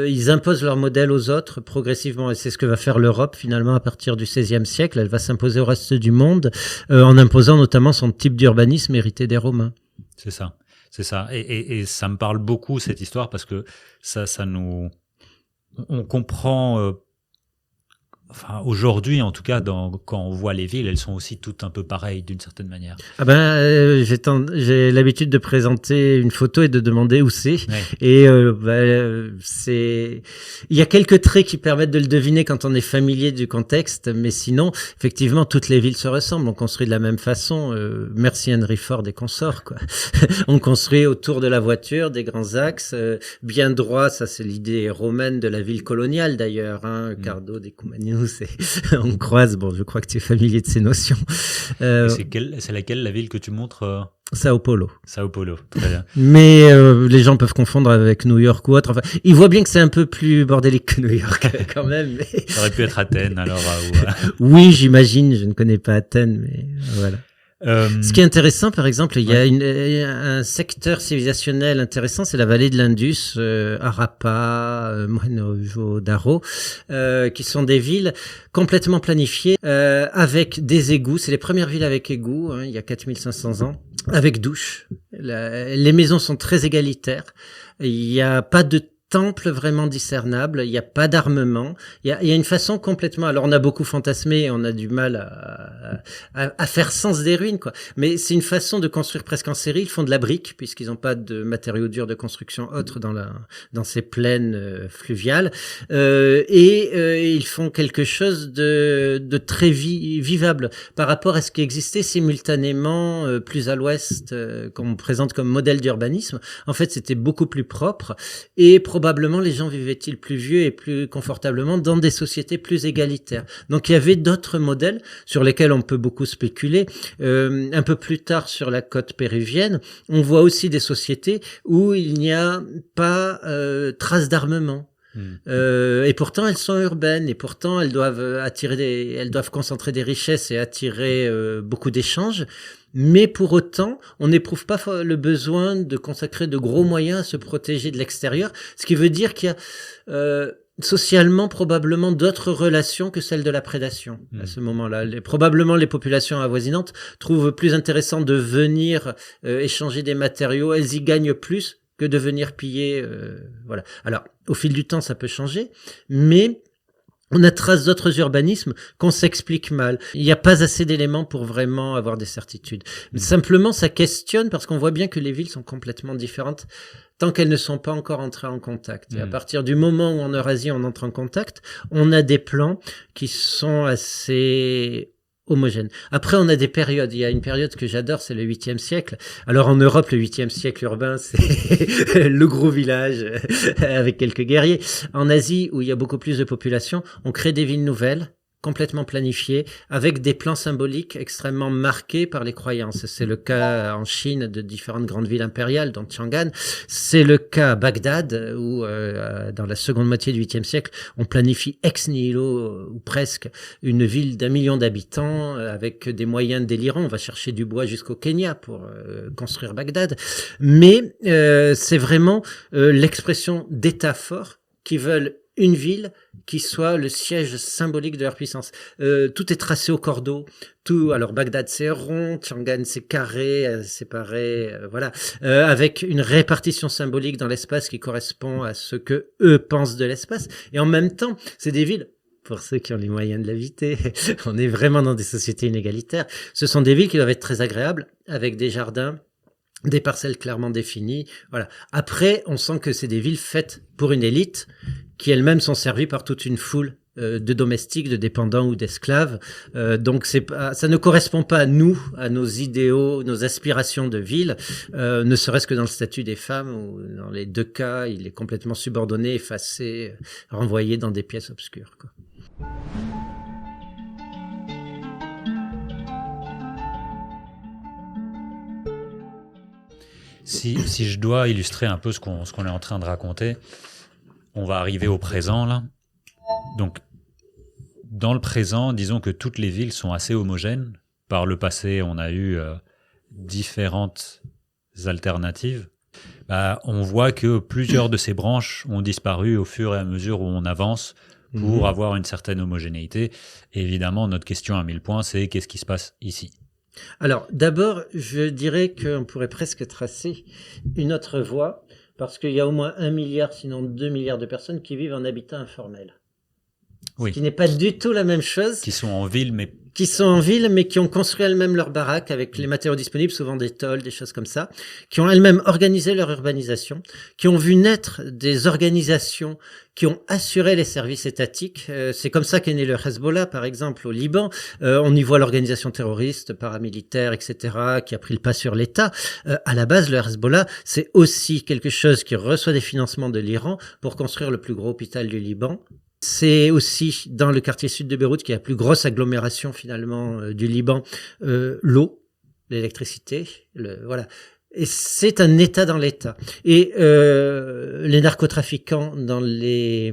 ils imposent leur modèle aux autres progressivement, et c'est ce que va faire l'Europe finalement à partir du XVIe siècle. Elle va s'imposer au reste du monde en imposant notamment son type d'urbanisme hérité des Romains. C'est ça. C'est ça. Et ça me parle beaucoup, cette histoire, parce que ça nous... On comprend... Enfin, aujourd'hui, en tout cas, quand on voit les villes, elles sont aussi toutes un peu pareilles d'une certaine manière. Ah ben, j'ai l'habitude de présenter une photo et de demander où c'est. Ouais. Et il y a quelques traits qui permettent de le deviner quand on est familier du contexte, mais sinon, effectivement, toutes les villes se ressemblent. On construit de la même façon. Merci Henry Ford et consorts, quoi. On construit autour de la voiture des grands axes, bien droits. Ça, c'est l'idée romaine de la ville coloniale, d'ailleurs. Hein. Cardo, Decumanus. On croise, bon, je crois que tu es familier de ces notions. C'est laquelle la ville que tu montres Sao Paulo. Sao Paulo, très bien. Mais les gens peuvent confondre avec New York ou autre. Enfin, ils voient bien que c'est un peu plus bordélique que New York quand même. Mais... Ça aurait pu être Athènes alors. Oui, j'imagine. Je ne connais pas Athènes, mais voilà. Ce qui est intéressant, par exemple, il y a un secteur civilisationnel intéressant, c'est la vallée de l'Indus, Harappa, Mohenjo-Daro, qui sont des villes complètement planifiées, avec des égouts. C'est les premières villes avec égouts, hein, il y a 4500 ans, avec douche. Les maisons sont très égalitaires. Il n'y a pas de temple vraiment discernable, il n'y a pas d'armement, il y a une façon complètement... Alors on a beaucoup fantasmé et on a du mal à faire sens des ruines, quoi. Mais c'est une façon de construire presque en série. Ils font de la brique puisqu'ils n'ont pas de matériaux durs de construction autres dans ces plaines fluviales, et ils font quelque chose de très vivable par rapport à ce qui existait simultanément plus à l'ouest, qu'on présente comme modèle d'urbanisme. En fait, c'était beaucoup plus propre et probablement les gens vivaient-ils plus vieux et plus confortablement dans des sociétés plus égalitaires. Donc il y avait d'autres modèles sur lesquels on peut beaucoup spéculer. Un peu plus tard sur la côte péruvienne, on voit aussi des sociétés où il n'y a pas trace d'armement. Et pourtant elles sont urbaines et pourtant elles doivent concentrer des richesses et attirer beaucoup d'échanges. Mais pour autant, on n'éprouve pas le besoin de consacrer de gros moyens à se protéger de l'extérieur, ce qui veut dire qu'il y a socialement probablement d'autres relations que celles de la prédation à ce moment-là. Probablement les populations avoisinantes trouvent plus intéressant de venir échanger des matériaux, elles y gagnent plus que de venir piller. Voilà. Alors, au fil du temps, ça peut changer, mais... on a trace d'autres urbanismes qu'on s'explique mal. Il n'y a pas assez d'éléments pour vraiment avoir des certitudes. Mais simplement, ça questionne parce qu'on voit bien que les villes sont complètement différentes tant qu'elles ne sont pas encore entrées en contact. Et à partir du moment où en Eurasie on entre en contact, on a des plans qui sont assez homogène. Après, on a des périodes. Il y a une période que j'adore, c'est le 8e siècle. Alors, en Europe, le 8e siècle urbain, c'est le gros village avec quelques guerriers. En Asie, où il y a beaucoup plus de population, on crée des villes nouvelles, complètement planifiées, avec des plans symboliques extrêmement marqués par les croyances. C'est le cas en Chine de différentes grandes villes impériales, dont Chang'an. C'est le cas à Bagdad, où dans la seconde moitié du 8e siècle, on planifie ex nihilo, ou presque, une ville d'1 million d'habitants, avec des moyens délirants. On va chercher du bois jusqu'au Kenya pour construire Bagdad. Mais c'est vraiment l'expression d'États forts qui veulent une ville qui soit le siège symbolique de leur puissance. Tout est tracé au cordeau. Alors Bagdad c'est rond, Chang'an c'est carré, séparé, voilà, avec une répartition symbolique dans l'espace qui correspond à ce que eux pensent de l'espace. Et en même temps, c'est des villes. Pour ceux qui ont les moyens de l'habiter, on est vraiment dans des sociétés inégalitaires. Ce sont des villes qui doivent être très agréables, avec des jardins, des parcelles clairement définies. Voilà. Après, on sent que c'est des villes faites pour une élite qui elles-mêmes sont servies par toute une foule de domestiques, de dépendants ou d'esclaves. Donc ça ne correspond pas à nous, à nos idéaux, nos aspirations de ville, ne serait-ce que dans le statut des femmes, où dans les deux cas, il est complètement subordonné, effacé, renvoyé dans des pièces obscures, quoi. Si je dois illustrer un peu ce qu'on est en train de raconter, on va arriver au présent, là. Donc, dans le présent, disons que toutes les villes sont assez homogènes. Par le passé, on a eu différentes alternatives. On voit que plusieurs de ces branches ont disparu au fur et à mesure où on avance pour avoir une certaine homogénéité. Et évidemment, notre question à 1000 points, c'est qu'est-ce qui se passe ici ? Alors, d'abord, je dirais qu'on pourrait presque tracer une autre voie, parce qu'il y a au moins 1 milliard, sinon 2 milliards de personnes qui vivent en habitat informel. Oui. Ce qui n'est pas du tout la même chose. Qui sont en ville, mais Qui sont en ville, mais qui ont construit elles-mêmes leur baraque avec les matériaux disponibles, souvent des tôles, des choses comme ça, qui ont elles-mêmes organisé leur urbanisation, qui ont vu naître des organisations qui ont assuré les services étatiques. C'est comme ça qu'est né le Hezbollah, par exemple, au Liban. On y voit l'organisation terroriste, paramilitaire, etc., qui a pris le pas sur l'État. À la base, le Hezbollah, c'est aussi quelque chose qui reçoit des financements de l'Iran pour construire le plus gros hôpital du Liban. C'est aussi dans le quartier sud de Beyrouth, qui est la plus grosse agglomération finalement du Liban, l'eau, l'électricité, voilà. Et c'est un État dans l'État. Et les narcotrafiquants dans les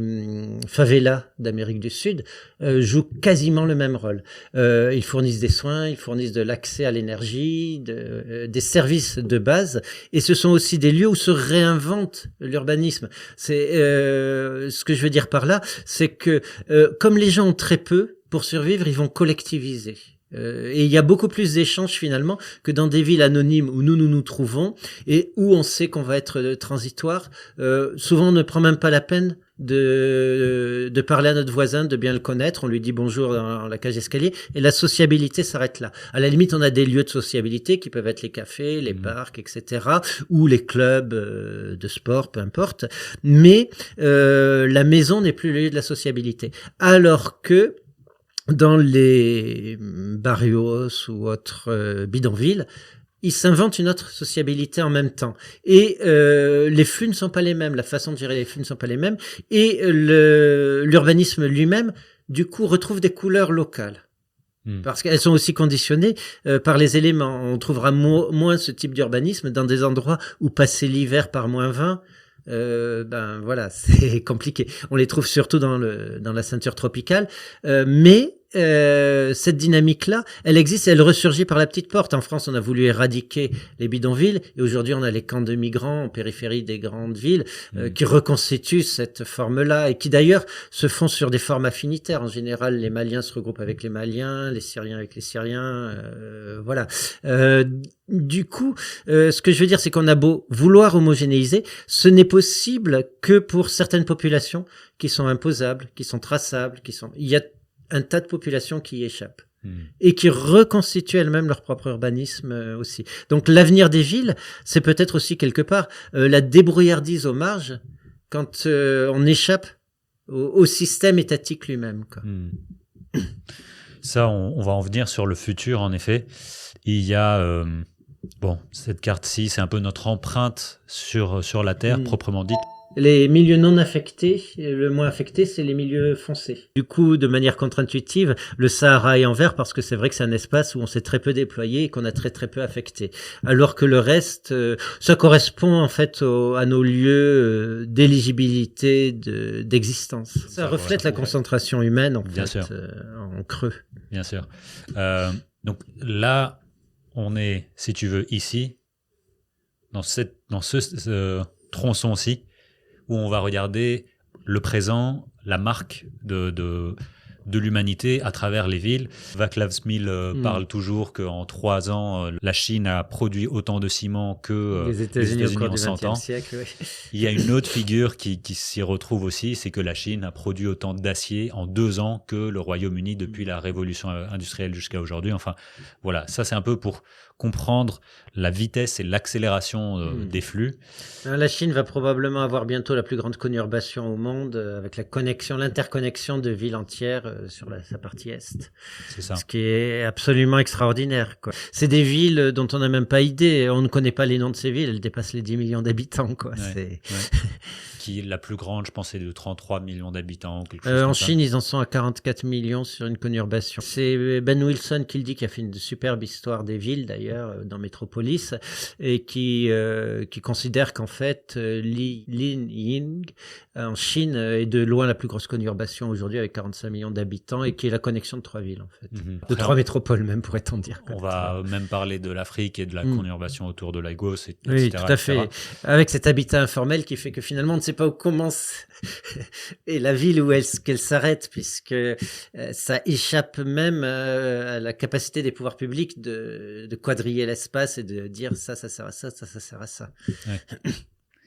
favelas d'Amérique du Sud jouent quasiment le même rôle. Ils fournissent des soins, ils fournissent de l'accès à l'énergie, des services de base, et ce sont aussi des lieux où se réinvente l'urbanisme. C'est ce que je veux dire par là, c'est que comme les gens ont très peu, pour survivre, ils vont collectiviser. Et il y a beaucoup plus d'échanges finalement que dans des villes anonymes où nous trouvons et où on sait qu'on va être transitoire. Souvent on ne prend même pas la peine de parler à notre voisin, de bien le connaître. On lui dit bonjour dans la cage d'escalier et la sociabilité s'arrête là. À la limite, on a des lieux de sociabilité qui peuvent être les cafés, les parcs, etc. ou les clubs de sport, peu importe. Mais la maison n'est plus le lieu de la sociabilité. Alors que dans les barrios ou autres bidonvilles, ils s'inventent une autre sociabilité en même temps. Et les flux ne sont pas les mêmes, la façon de gérer les flux ne sont pas les mêmes. Et l'urbanisme lui-même, du coup, retrouve des couleurs locales. Parce qu'elles sont aussi conditionnées par les éléments. On trouvera moins ce type d'urbanisme dans des endroits où passer l'hiver par -20, ben voilà, c'est compliqué. On les trouve surtout dans la ceinture tropicale, mais cette dynamique-là, elle existe et elle ressurgit par la petite porte. En France, on a voulu éradiquer les bidonvilles et aujourd'hui, on a les camps de migrants en périphérie des grandes villes qui reconstituent cette forme-là et qui d'ailleurs se font sur des formes affinitaires. En général, les Maliens se regroupent avec les Maliens, les Syriens avec les Syriens, voilà. Du coup, ce que je veux dire, c'est qu'on a beau vouloir homogénéiser, ce n'est possible que pour certaines populations qui sont imposables, qui sont traçables, il y a un tas de populations qui y échappent et qui reconstituent elles-mêmes leur propre urbanisme aussi. Donc l'avenir des villes, c'est peut-être aussi quelque part la débrouillardise aux marges quand on échappe au système étatique lui-même, quoi. Ça, on va en venir sur le futur, en effet. Il y a... cette carte-ci, c'est un peu notre empreinte sur la Terre, proprement dite. Les milieux non affectés, le moins affecté, c'est les milieux foncés. Du coup, de manière contre-intuitive, le Sahara est en vert parce que c'est vrai que c'est un espace où on s'est très peu déployé et qu'on a très très peu affecté. Alors que le reste, ça correspond en fait à nos lieux d'éligibilité, d'existence. Ça reflète la concentration humaine en fait, en creux. Bien sûr. Donc là, on est, si tu veux, ici, dans ce tronçon-ci, où on va regarder le présent, la marque de l'humanité à travers les villes. Václav Smil parle toujours qu'en 3 ans, la Chine a produit autant de ciment que les États-Unis au cours en du 100 ans. XXe siècle. Oui. Il y a une autre figure qui s'y retrouve aussi, c'est que la Chine a produit autant d'acier en 2 ans que le Royaume-Uni depuis la révolution industrielle jusqu'à aujourd'hui. Enfin, voilà, ça c'est un peu pour comprendre la vitesse et l'accélération des flux. La Chine va probablement avoir bientôt la plus grande conurbation au monde avec l'interconnexion de villes entières sur sa partie est. C'est ça. Ce qui est absolument extraordinaire, quoi. C'est des villes dont on n'a même pas idée. On ne connaît pas les noms de ces villes. Elles dépassent les 10 millions d'habitants, quoi. Qui est la plus grande, je pense, est de 33 millions d'habitants. Quelque chose en comme Chine, ça. ils en sont à 44 millions sur une conurbation. C'est Ben Wilson qui le dit, qui a fait une superbe histoire des villes, d'ailleurs. d'ailleurs dans Metropolis, et qui considère qu'en fait Li Ying en Chine est de loin la plus grosse conurbation aujourd'hui avec 45 millions d'habitants et qui est la connexion de 3 villes en fait, de 3 métropoles même pourrait-on dire. On va même parler de l'Afrique et de la conurbation autour de Lagos, etc. Oui, tout à fait. Avec cet habitat informel qui fait que finalement on ne sait pas où commence et la ville où qu'elle s'arrête, puisque ça échappe même à la capacité des pouvoirs publics de quadriller l'espace et de dire ça sert à ça, ça sert à ça. Ouais.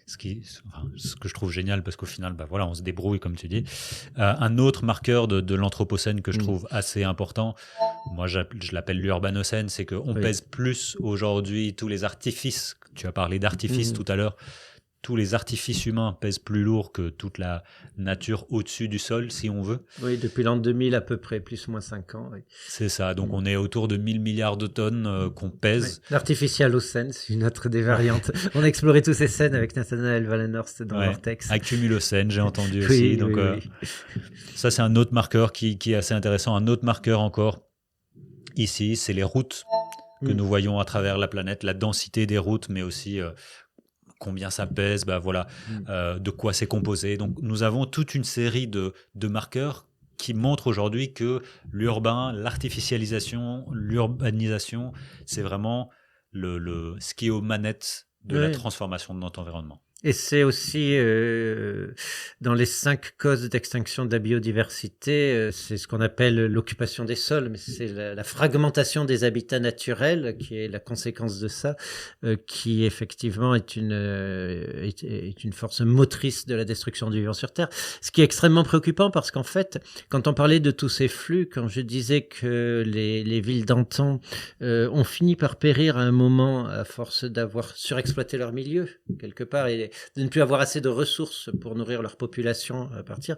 Ce que je trouve génial, parce qu'au final, voilà, on se débrouille, comme tu dis. Un autre marqueur de l'anthropocène que je trouve assez important, moi je l'appelle l'urbanocène, c'est qu'on pèse plus aujourd'hui tous les artifices. Tu as parlé d'artifices tout à l'heure. Tous les artifices humains pèsent plus lourd que toute la nature au-dessus du sol, si on veut. Oui, depuis l'an 2000 à peu près, plus ou moins 5 ans. Oui. C'est ça, donc on est autour de 1000 milliards de tonnes qu'on pèse. Oui. L'artificialocène, c'est une autre des variantes. On a exploré tous ces scènes avec Nathanael Wallenhorst dans Vortex. Accumulocène, j'ai entendu aussi. Donc, ça, c'est un autre marqueur qui est assez intéressant. Un autre marqueur encore, ici, c'est les routes que nous voyons à travers la planète, la densité des routes, mais aussi... combien ça pèse, de quoi c'est composé. Donc, nous avons toute une série de marqueurs qui montrent aujourd'hui que l'urbain, l'artificialisation, l'urbanisation, c'est vraiment ce qui est aux manettes de la transformation de notre environnement. Et c'est aussi dans les 5 causes d'extinction de la biodiversité, c'est ce qu'on appelle l'occupation des sols, mais c'est la fragmentation des habitats naturels qui est la conséquence de ça, qui effectivement est une force motrice de la destruction du vivant sur Terre. Ce qui est extrêmement préoccupant parce qu'en fait, quand on parlait de tous ces flux, quand je disais que les villes d'antan ont fini par périr à un moment à force d'avoir surexploité leur milieu, quelque part, et de ne plus avoir assez de ressources pour nourrir leur population à partir.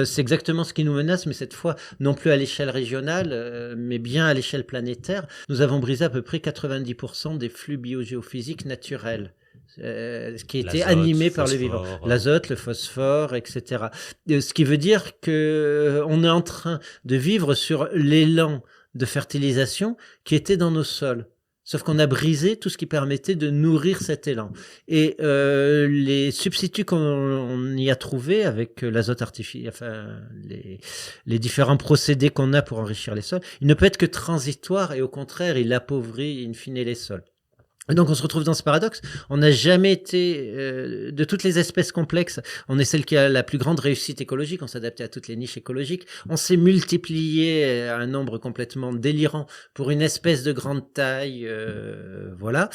C'est exactement ce qui nous menace, mais cette fois, non plus à l'échelle régionale, mais bien à l'échelle planétaire. Nous avons brisé à peu près 90% des flux biogéophysiques naturels. Ce qui était animé par le vivant. L'azote, le phosphore, etc. Ce qui veut dire qu'on est en train de vivre sur l'élan de fertilisation qui était dans nos sols. Sauf qu'on a brisé tout ce qui permettait de nourrir cet élan. Et les substituts qu'on y a trouvés avec l'azote artificiel, enfin les différents procédés qu'on a pour enrichir les sols, il ne peut être que transitoire et au contraire, il appauvrit in fine les sols. Et donc on se retrouve dans ce paradoxe. On n'a jamais été, de toutes les espèces complexes, on est celle qui a la plus grande réussite écologique, on s'adaptait à toutes les niches écologiques, on s'est multiplié à un nombre complètement délirant pour une espèce de grande taille, voilà.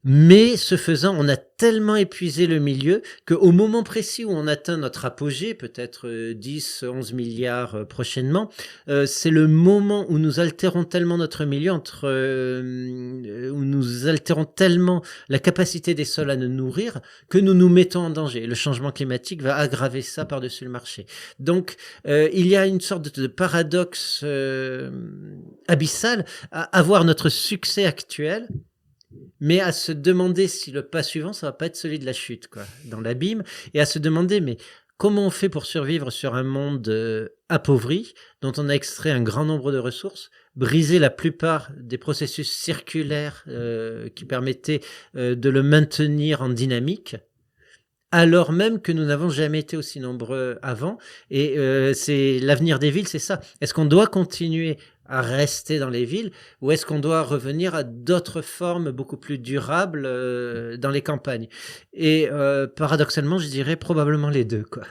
Mais ce faisant, on a tellement épuisé le milieu qu'au moment précis où on atteint notre apogée, peut-être 10, 11 milliards prochainement, c'est le moment où nous altérons tellement notre milieu, où nous altérons tellement la capacité des sols à nous nourrir, que nous nous mettons en danger. Le changement climatique va aggraver ça par-dessus le marché. Donc, il y a une sorte de paradoxe abyssal à avoir notre succès actuel, mais à se demander si le pas suivant, ça va pas être celui de la chute, quoi, dans l'abîme, et à se demander, mais comment on fait pour survivre sur un monde appauvri, dont on a extrait un grand nombre de ressources, brisé la plupart des processus circulaires qui permettaient de le maintenir en dynamique, alors même que nous n'avons jamais été aussi nombreux avant. Et c'est l'avenir des villes, c'est ça. Est-ce qu'on doit continuer à rester dans les villes ou est-ce qu'on doit revenir à d'autres formes beaucoup plus durables dans les campagnes? Et paradoxalement, je dirais probablement les deux, quoi.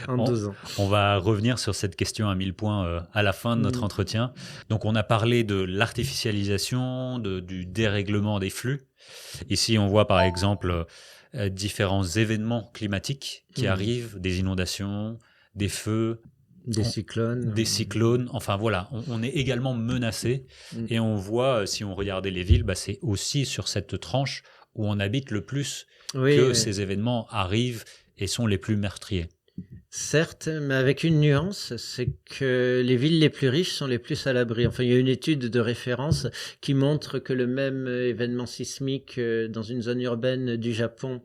En 12 ans. On va revenir sur cette question à 1000 points à la fin de notre entretien. Donc, on a parlé de l'artificialisation, du dérèglement des flux. Ici, on voit par exemple différents événements climatiques qui arrivent, des inondations, des feux, des cyclones. Enfin voilà, on est également menacé et on voit, si on regardait les villes, c'est aussi sur cette tranche où on habite le plus ces événements arrivent et sont les plus meurtriers. Certes, mais avec une nuance, c'est que les villes les plus riches sont les plus à l'abri. Enfin, il y a une étude de référence qui montre que le même événement sismique dans une zone urbaine du Japon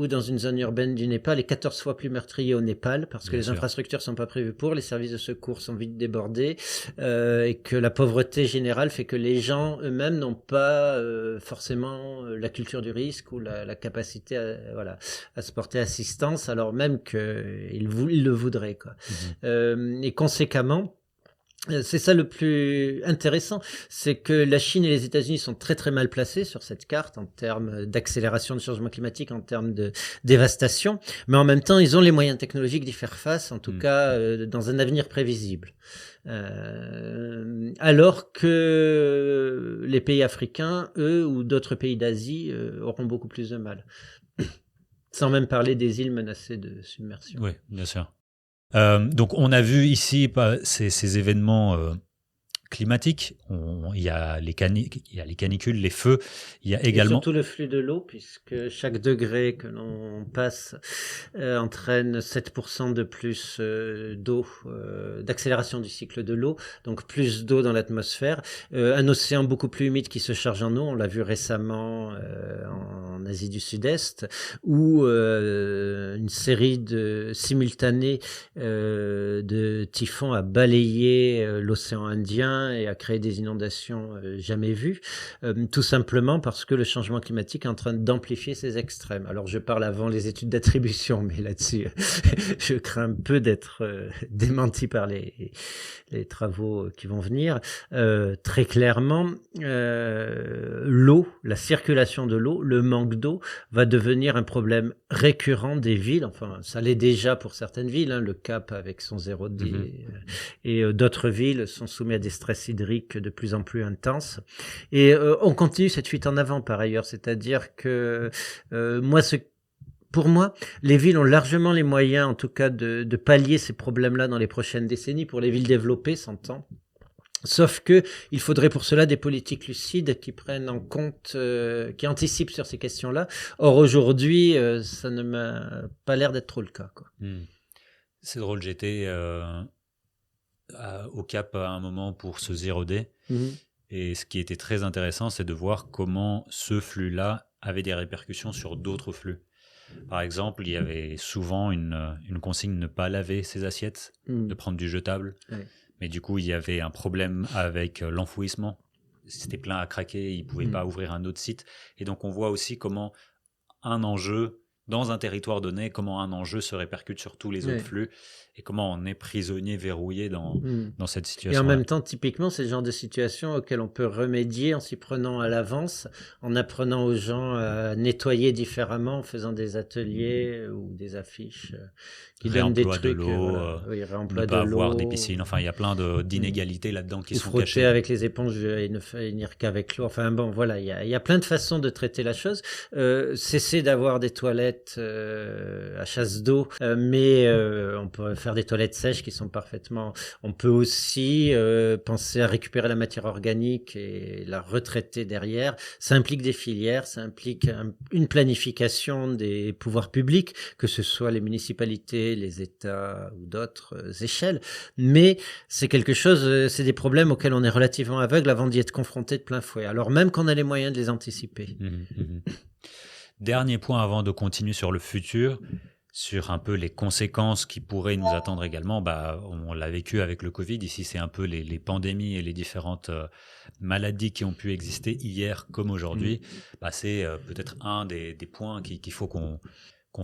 ou dans une zone urbaine du Népal est 14 fois plus meurtrier au Népal parce que Bien les sûr. infrastructures sont pas prévues pour, les services de secours sont vite débordés et que la pauvreté générale fait que les gens eux-mêmes n'ont pas forcément la culture du risque ou la capacité à se porter assistance alors même qu'ils le voudraient, quoi. Et conséquemment, c'est ça le plus intéressant, c'est que la Chine et les États-Unis sont très très mal placés sur cette carte en termes d'accélération du changement climatique, en termes de dévastation, mais en même temps ils ont les moyens technologiques d'y faire face, en tout cas dans un avenir prévisible. Alors que les pays africains, eux, ou d'autres pays d'Asie, auront beaucoup plus de mal. Sans même parler des îles menacées de submersion. Oui, bien sûr. Donc, on a vu ici ces événements climatiques. Il y a les canicules, les feux. Il y a également... Et surtout le flux de l'eau, puisque chaque degré que l'on passe entraîne 7% de plus d'eau, d'accélération du cycle de l'eau, donc plus d'eau dans l'atmosphère. Un océan beaucoup plus humide qui se charge en eau, on l'a vu récemment en Asie du Sud-Est, où une série simultanée de typhons a balayé l'océan Indien et a créé des inondations jamais vues, tout simplement parce que le changement climatique est en train d'amplifier ces extrêmes. Alors je parle avant les études d'attribution, mais là-dessus je crains un peu d'être démenti par les travaux qui vont venir. Très clairement, l'eau, la circulation de l'eau, le manque d'eau va devenir un problème récurrent des villes. Enfin, ça l'est déjà pour certaines villes, hein, le Cap avec son 0D et d'autres villes sont soumises à des stress hydriques de plus en plus intenses. Et on continue cette fuite en avant par ailleurs, c'est-à-dire que pour moi, les villes ont largement les moyens, en tout cas, de pallier ces problèmes-là dans les prochaines décennies. Pour les villes développées, s'entend. Sauf que il faudrait pour cela des politiques lucides qui prennent en compte, qui anticipent sur ces questions-là. Or aujourd'hui, ça ne m'a pas l'air d'être trop le cas, quoi. C'est drôle, j'étais au Cap à un moment pour ce 0D. Et ce qui était très intéressant, c'est de voir comment ce flux-là avait des répercussions sur d'autres flux. Par exemple, il y avait souvent une consigne de ne pas laver ses assiettes, de prendre du jetable. Ouais. Mais du coup, il y avait un problème avec l'enfouissement. C'était plein à craquer, ils ne pouvaient pas ouvrir un autre site. Et donc, on voit aussi comment un enjeu, dans un territoire donné, comment un enjeu se répercute sur tous les autres flux et comment on est prisonnier, verrouillé dans cette situation. Et en même temps, typiquement, c'est le genre de situation auquel on peut remédier en s'y prenant à l'avance, en apprenant aux gens à nettoyer différemment, en faisant des ateliers ou des affiches qui donnent des trucs. De l'eau, ne pas avoir des piscines. Enfin, il y a plein d'inégalités là-dedans qui sont cachées. Frotter avec les éponges et ne finir qu'avec l'eau. Enfin bon, voilà, il y a plein de façons de traiter la chose. Cesser d'avoir des toilettes à chasse d'eau, mais on peut faire des toilettes sèches qui sont parfaitement... On peut aussi penser à récupérer la matière organique et la retraiter derrière. Ça implique des filières, ça implique une planification des pouvoirs publics, que ce soit les municipalités, les États ou d'autres échelles. Mais c'est quelque chose, c'est des problèmes auxquels on est relativement aveugle avant d'y être confronté de plein fouet, alors même qu'on a les moyens de les anticiper. Dernier point avant de continuer sur le futur, sur un peu les conséquences qui pourraient nous attendre également. On l'a vécu avec le Covid. Ici, c'est un peu les pandémies et les différentes maladies qui ont pu exister hier comme aujourd'hui. C'est peut-être un des points qu'il faut qu'on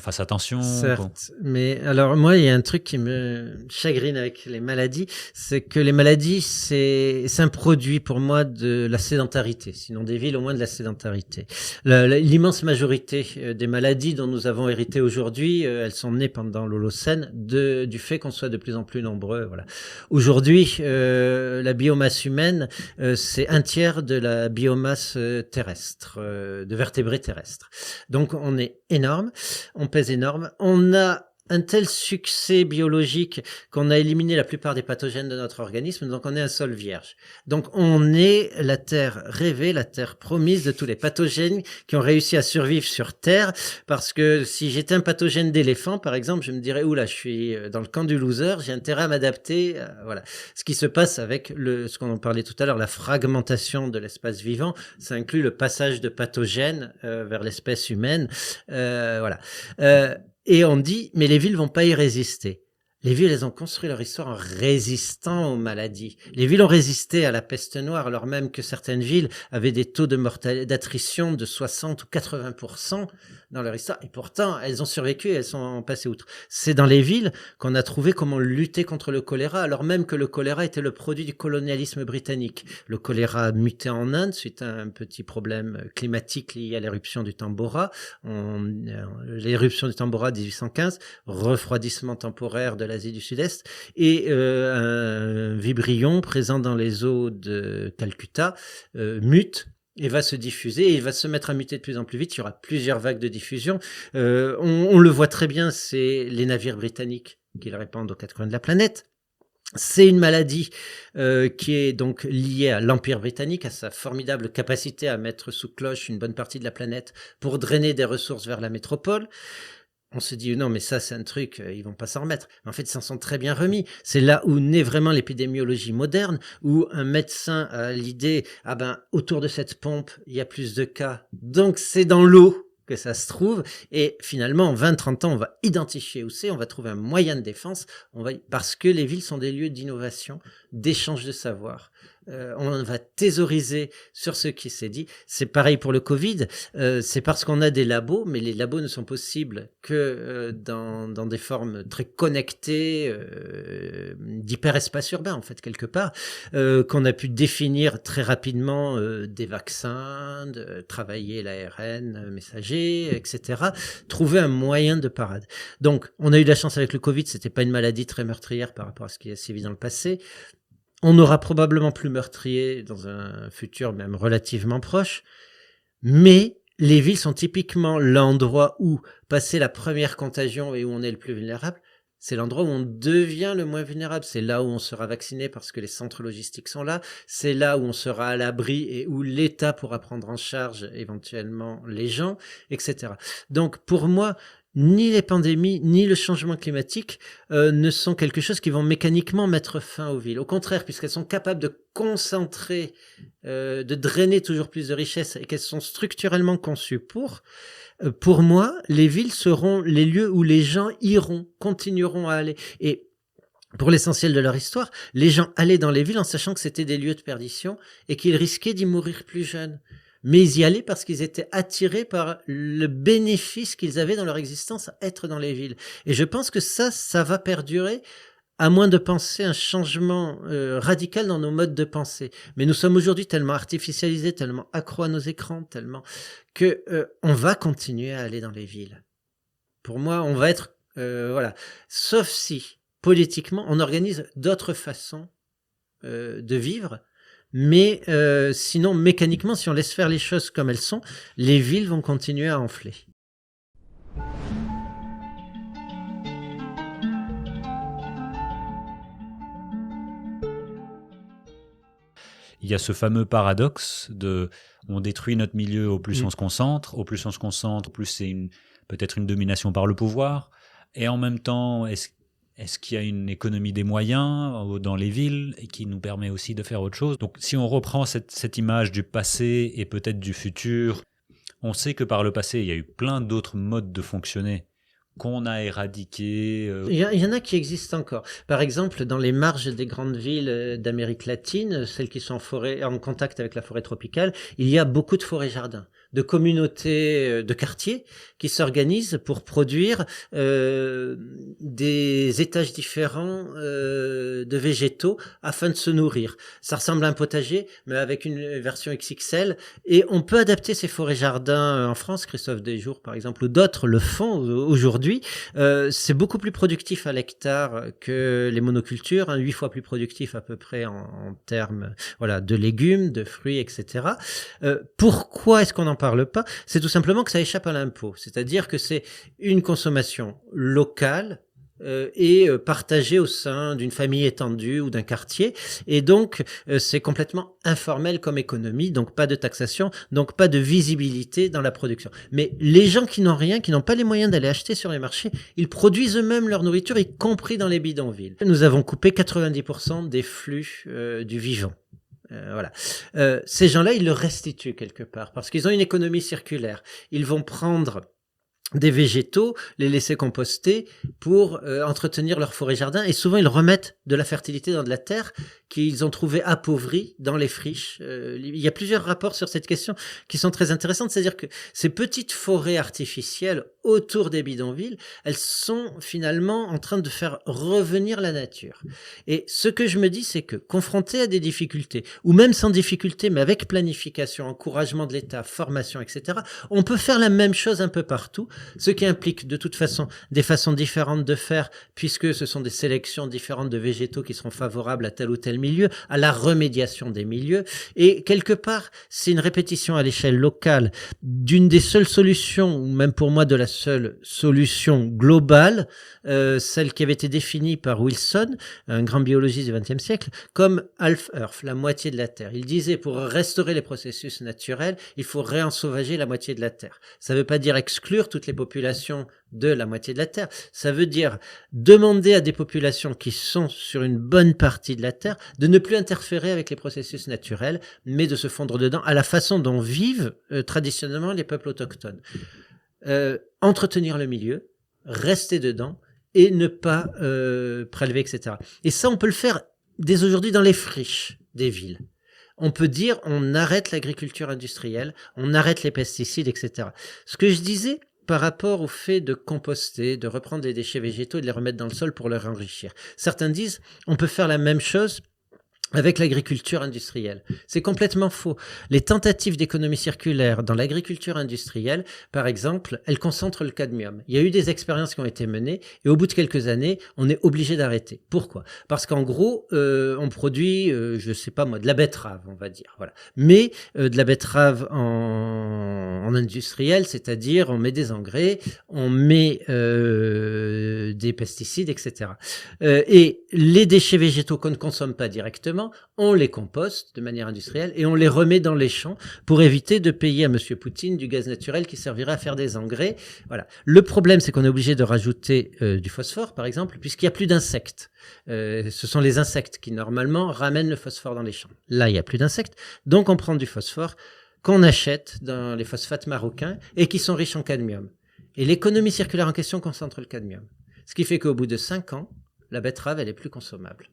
fasse attention. Certes, mais alors moi, il y a un truc qui me chagrine avec les maladies, c'est que les maladies, c'est un produit pour moi de la sédentarité, sinon des villes, au moins de la sédentarité. L'immense majorité des maladies dont nous avons hérité aujourd'hui, elles sont nées pendant l'Holocène du fait qu'on soit de plus en plus nombreux. Voilà. Aujourd'hui, la biomasse humaine, c'est un tiers de la biomasse terrestre, de vertébrés terrestres. Donc on est énorme. On pèse énorme. On a un tel succès biologique qu'on a éliminé la plupart des pathogènes de notre organisme, donc on est un sol vierge. Donc on est la terre rêvée, la terre promise de tous les pathogènes qui ont réussi à survivre sur Terre, parce que si j'étais un pathogène d'éléphant, par exemple, je me dirais, oula, je suis dans le camp du loser, j'ai intérêt à m'adapter. Voilà. Ce qui se passe avec ce qu'on en parlait tout à l'heure, la fragmentation de l'espace vivant, ça inclut le passage de pathogènes vers l'espèce humaine. Voilà. Et on dit, mais les villes vont pas y résister. Les villes, elles ont construit leur histoire en résistant aux maladies. Les villes ont résisté à la peste noire, alors même que certaines villes avaient des taux d'attrition de 60 ou 80% dans leur histoire. Et pourtant, elles ont survécu et elles sont passées outre. C'est dans les villes qu'on a trouvé comment lutter contre le choléra, alors même que le choléra était le produit du colonialisme britannique. Le choléra a muté en Inde suite à un petit problème climatique lié à l'éruption du Tambora. L'éruption du Tambora 1815, refroidissement temporaire de l'Asie du Sud-Est, et un vibrion présent dans les eaux de Calcutta mute et va se diffuser, et il va se mettre à muter de plus en plus vite. Il y aura plusieurs vagues de diffusion. On le voit très bien, c'est les navires britanniques qui le répandent aux quatre coins de la planète. C'est une maladie qui est donc liée à l'Empire britannique, à sa formidable capacité à mettre sous cloche une bonne partie de la planète pour drainer des ressources vers la métropole. On se dit, non, mais ça, c'est un truc, ils vont pas s'en remettre. Mais en fait, ils s'en sont très bien remis. C'est là où naît vraiment l'épidémiologie moderne, où un médecin a l'idée, autour de cette pompe, il y a plus de cas. Donc, c'est dans l'eau que ça se trouve. Et finalement, en 20-30 ans, on va identifier où c'est, on va trouver un moyen de défense, parce que les villes sont des lieux d'innovation, d'échange de savoir. On va thésauriser sur ce qui s'est dit. C'est pareil pour le Covid. C'est parce qu'on a des labos, mais les labos ne sont possibles que dans des formes très connectées, d'hyperespace urbain, en fait, quelque part, qu'on a pu définir très rapidement des vaccins, de travailler l'ARN messager, etc. Trouver un moyen de parade. Donc, on a eu de la chance avec le Covid. C'était pas une maladie très meurtrière par rapport à ce qui s'est vu dans le passé. On aura probablement plus meurtrier dans un futur même relativement proche, mais les villes sont typiquement l'endroit où, passer la première contagion et où on est le plus vulnérable, c'est l'endroit où on devient le moins vulnérable. C'est là où on sera vacciné parce que les centres logistiques sont là. C'est là où on sera à l'abri et où l'État pourra prendre en charge éventuellement les gens, etc. Donc pour moi, ni les pandémies, ni le changement climatique ne sont quelque chose qui vont mécaniquement mettre fin aux villes. Au contraire, puisqu'elles sont capables de concentrer, de drainer toujours plus de richesses et qu'elles sont structurellement conçues pour moi, les villes seront les lieux où les gens iront, continueront à aller. Et pour l'essentiel de leur histoire, les gens allaient dans les villes en sachant que c'était des lieux de perdition et qu'ils risquaient d'y mourir plus jeunes. Mais ils y allaient parce qu'ils étaient attirés par le bénéfice qu'ils avaient dans leur existence à être dans les villes. Et je pense que ça va perdurer, à moins de penser un changement radical dans nos modes de pensée. Mais nous sommes aujourd'hui tellement artificialisés, tellement accros à nos écrans, tellement que on va continuer à aller dans les villes. Pour moi, on va être... voilà. Sauf si, politiquement, on organise d'autres façons de vivre. Mais sinon, mécaniquement, si on laisse faire les choses comme elles sont, les villes vont continuer à enfler. Il y a ce fameux paradoxe de on détruit notre milieu au plus on se concentre, au plus c'est peut-être une domination par le pouvoir, et en même temps, est-ce qu'il y a une économie des moyens dans les villes et qui nous permet aussi de faire autre chose? Donc si on reprend cette image du passé et peut-être du futur, on sait que par le passé, il y a eu plein d'autres modes de fonctionner qu'on a éradiqués. Il y en a qui existent encore. Par exemple, dans les marges des grandes villes d'Amérique latine, celles qui sont en contact avec la forêt tropicale, il y a beaucoup de forêts-jardins, de communautés de quartiers qui s'organisent pour produire des étages différents de végétaux afin de se nourrir. Ça ressemble à un potager, mais avec une version XXL. Et on peut adapter ces forêts-jardins en France. Christophe Desjours, par exemple, ou d'autres le font aujourd'hui. C'est beaucoup plus productif à l'hectare que les monocultures, 8 fois plus productif à peu près en termes de légumes, de fruits, etc. Pourquoi est-ce qu'on en parle pas, c'est tout simplement que ça échappe à l'impôt. C'est-à-dire que c'est une consommation locale, et partagé au sein d'une famille étendue ou d'un quartier. Et donc, c'est complètement informel comme économie, donc pas de taxation, donc pas de visibilité dans la production. Mais les gens qui n'ont rien, qui n'ont pas les moyens d'aller acheter sur les marchés, ils produisent eux-mêmes leur nourriture, y compris dans les bidonvilles. Nous avons coupé 90% des flux du vivant. Voilà. Ces gens-là, ils le restituent quelque part, parce qu'ils ont une économie circulaire. Ils vont prendre des végétaux, les laisser composter pour entretenir leur forêt-jardin, et souvent ils remettent de la fertilité dans de la terre qu'ils ont trouvée appauvrie dans les friches. Il y a plusieurs rapports sur cette question qui sont très intéressantes, c'est-à-dire que ces petites forêts artificielles autour des bidonvilles, elles sont finalement en train de faire revenir la nature. Et ce que je me dis, c'est que confrontés à des difficultés, ou même sans difficulté, mais avec planification, encouragement de l'État, formation, etc., on peut faire la même chose un peu partout, ce qui implique de toute façon des façons différentes de faire, puisque ce sont des sélections différentes de végétaux qui seront favorables à tel ou tel milieu, à la remédiation des milieux. Et quelque part, c'est une répétition à l'échelle locale d'une des seules solutions, ou même pour moi de la seule solution globale, celle qui avait été définie par Wilson, un grand biologiste du XXe siècle, comme half earth, la moitié de la Terre. Il disait, pour restaurer les processus naturels, il faut réensauvager la moitié de la Terre. Ça ne veut pas dire exclure toutes les populations de la moitié de la Terre. Ça veut dire demander à des populations qui sont sur une bonne partie de la Terre de ne plus interférer avec les processus naturels, mais de se fondre dedans à la façon dont vivent traditionnellement les peuples autochtones. Entretenir le milieu, rester dedans et ne pas prélever, etc. Et ça, on peut le faire dès aujourd'hui dans les friches des villes. On peut dire on arrête l'agriculture industrielle, on arrête les pesticides, etc. Ce que je disais par rapport au fait de composter, de reprendre des déchets végétaux et de les remettre dans le sol pour les enrichir. Certains disent on peut faire la même chose avec l'agriculture industrielle. C'est complètement faux. Les tentatives d'économie circulaire dans l'agriculture industrielle, par exemple, elles concentrent le cadmium. Il y a eu des expériences qui ont été menées et au bout de quelques années, on est obligé d'arrêter. Pourquoi ? Parce qu'en gros, on produit, je sais pas moi, de la betterave, on va dire. Voilà. Mais de la betterave en industriel, c'est-à-dire on met des engrais, on met des pesticides, etc. Et les déchets végétaux qu'on ne consomme pas directement, on les composte de manière industrielle et on les remet dans les champs pour éviter de payer à Monsieur Poutine du gaz naturel qui servirait à faire des engrais. Voilà. Le problème, c'est qu'on est obligé de rajouter du phosphore, par exemple, puisqu'il n'y a plus d'insectes. Ce sont les insectes qui, normalement, ramènent le phosphore dans les champs. Là, il n'y a plus d'insectes, donc on prend du phosphore qu'on achète dans les phosphates marocains et qui sont riches en cadmium. Et l'économie circulaire en question concentre le cadmium. Ce qui fait qu'au bout de 5 ans, la betterave, elle est plus consommable.